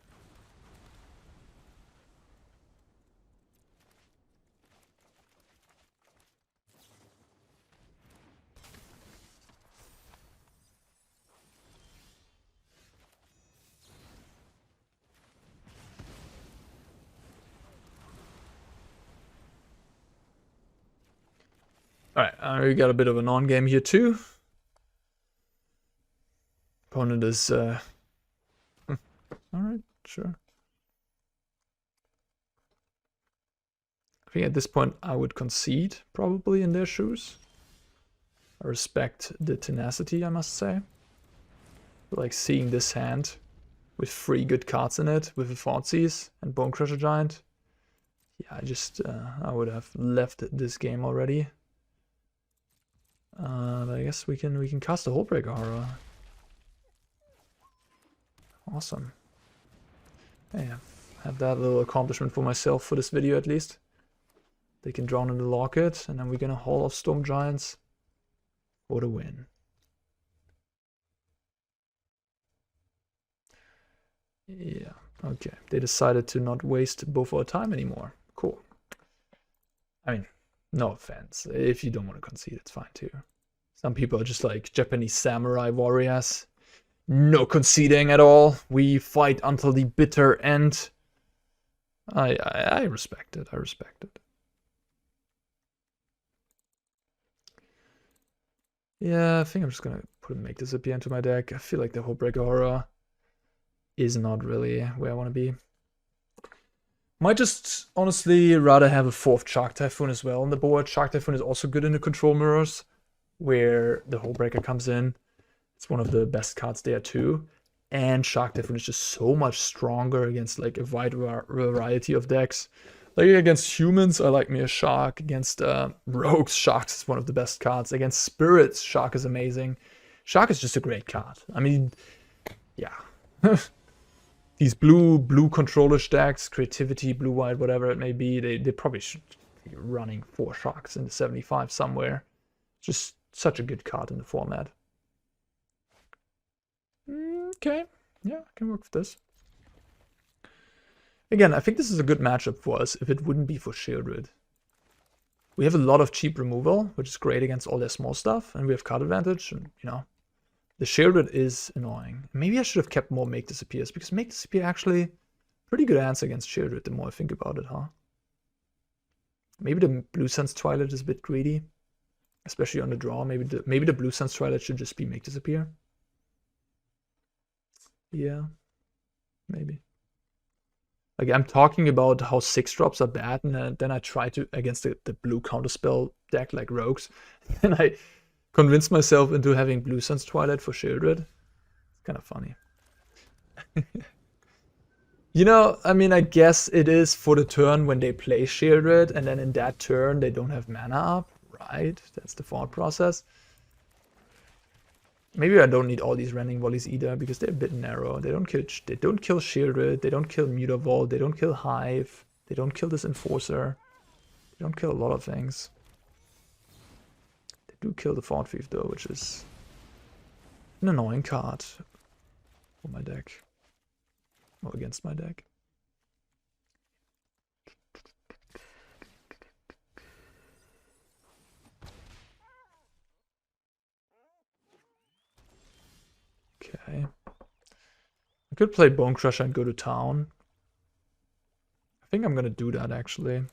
Alright, we got a bit of a non-game here too. Opponent is... Alright, sure. I think at this point I would concede, probably, in their shoes. I respect the tenacity, I must say. Like seeing this hand with 3 good cards in it, with the Thoughtseize and Bonecrusher Giant. Yeah, I would have left this game already. But I guess we can cast a Hullbreaker Horror. Awesome. Hey, have that little accomplishment for myself for this video at least. They can drown in the locket, and then we're gonna Hall of Storm Giants for the win. Yeah, okay. They decided to not waste both our time anymore. Cool. I mean, no offense. If you don't want to concede, it's fine too. Some people are just like Japanese samurai warriors. No conceding at all. We fight until the bitter end. I respect it. I respect it. Yeah, I think I'm just gonna make this appear into my deck. I feel like the Hullbreaker Horror is not really where I want to be. Might just honestly rather have a 4th Shark Typhoon as well on the board. Shark Typhoon is also good in the control mirrors, where the Hullbreaker comes in. It's one of the best cards there too. And Shark Typhoon is just so much stronger against like a wide variety of decks. Like against humans, I like me a Shark. Against rogues, Sharks is one of the best cards. Against spirits, Shark is amazing. Shark is just a great card. I mean, yeah. These blue controller stacks, creativity, blue-white, whatever it may be, they probably should be running 4 Sharks in the 75 somewhere. Just such a good card in the format. Okay, yeah, I can work with this. Again, I think this is a good matchup for us if it wouldn't be for Shieldred. We have a lot of cheap removal, which is great against all their small stuff, and we have card advantage, and you know, the Shieldred is annoying. Maybe I should have kept more Make Disappears, because Make Disappear actually pretty good answer against Shieldred the more I think about it, huh? Maybe the Blue Sun's Twilight is a bit greedy, especially on the draw. Maybe the Blue Sun's Twilight should just be Make Disappear. Yeah, maybe. Like, I'm talking about how 6-drops are bad, and then I try to, against the blue counterspell deck like Rogues, and I convince myself into having Blue Sun's Twilight for Shieldred. It's kind of funny. You know, I mean, I guess it is for the turn when they play Shieldred, and then in that turn they don't have mana up, right? That's the thought process. Maybe I don't need all these Rending Volleys either, because they're a bit narrow. They don't kill Shieldred, they don't kill Mutavault, they don't kill Hive, they don't kill this Enforcer. They don't kill a lot of things. They do kill the Thought Thief though, which is an annoying card for my deck. Or against my deck. Okay. I could play Bonecrusher and go to town. I think I'm gonna do that actually.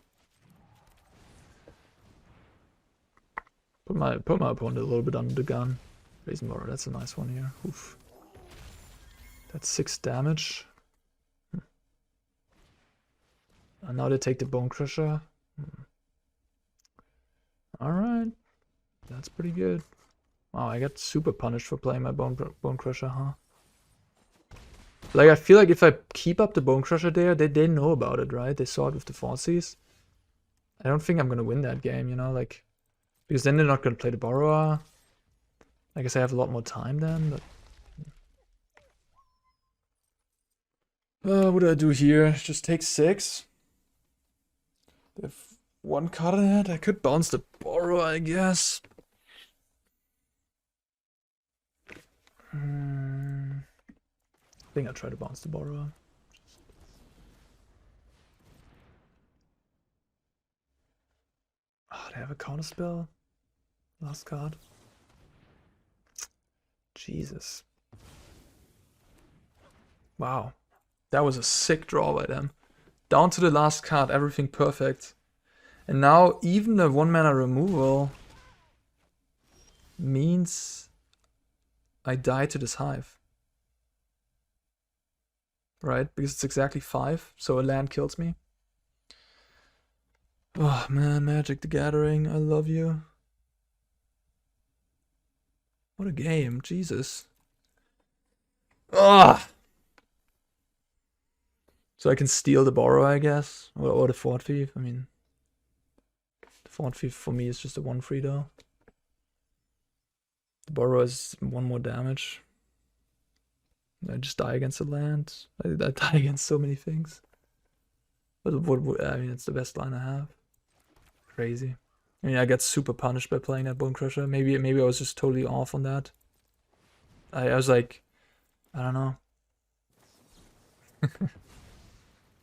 Put my opponent a little bit under the gun. Raisinborough, that's a nice one here. Oof. That's 6 damage. And now they take the Bonecrusher. Alright. That's pretty good. Wow, I got super punished for playing my Bonecrusher, huh? Like, I feel like if I keep up the Bonecrusher there, they know about it, right? They saw it with the Falsies. I don't think I'm gonna win that game, you know, like, because then they're not gonna play the Borrower. I guess I have a lot more time then, but... what do I do here? Just take 6? They have 1 card in it. I could bounce the Borrower, I guess. I think I'll try to bounce the Borrower. Oh, they have a counterspell? Last card. Jesus. Wow. That was a sick draw by them. Down to the last card, everything perfect. And now even the 1-mana removal means I die to this Hive. Right? Because it's exactly 5, so a land kills me. Oh man, Magic the Gathering, I love you. What a game, Jesus. Ah! So I can steal the Borrower, I guess? Or the Thought Thief, I mean... The Thought Thief for me is just a 1/3 though. The Borrower is 1 more damage. I just die against the land. I die against so many things. But I mean, it's the best line I have. Crazy. I mean, I got super punished by playing that Bonecrusher. Maybe I was just totally off on that. I was like, I don't know.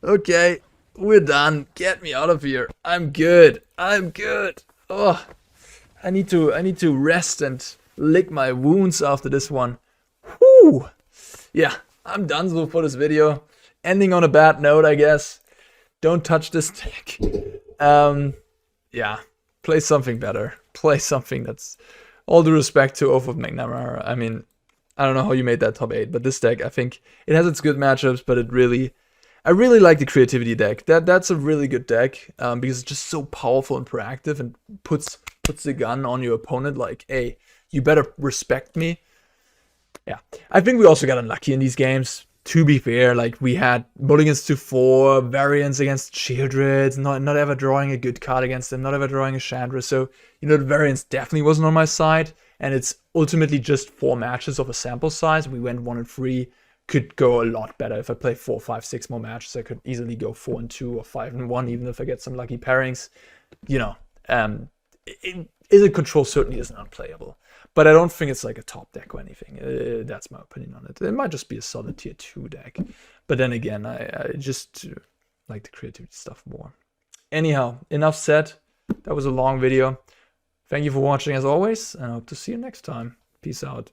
Okay, we're done. Get me out of here. I'm good. I'm good. Oh, I need to rest and lick my wounds after this one. Whew. Yeah, I'm done so for this video. Ending on a bad note, I guess. Don't touch this deck. Yeah, play something better. Play something that's, all due respect to Oath of McNamara. I mean, I don't know how you made that top 8, but this deck, I think it has its good matchups, but it really, I really like the creativity deck. That's a really good deck because it's just so powerful and proactive and puts the gun on your opponent like, hey, you better respect me. Yeah, I think we also got unlucky in these games. To be fair, like we had mulligans to 4, variants against Shieldreds, not ever drawing a good card against them, not ever drawing a Chandra. So, you know, the variance definitely wasn't on my side. And it's ultimately just 4 matches of a sample size. We went 1-3. Could go a lot better. If I play 4, 5, 6 more matches, I could easily go 4-2 or 5-1, even if I get some lucky pairings. You know, IZZET Control certainly isn't unplayable. But I don't think it's like a top deck or anything. That's my opinion on it. It might just be a solid tier 2 deck. But then again, I just like the creativity stuff more. Anyhow, enough said. That was a long video. Thank you for watching as always, and I hope to see you next time. Peace out.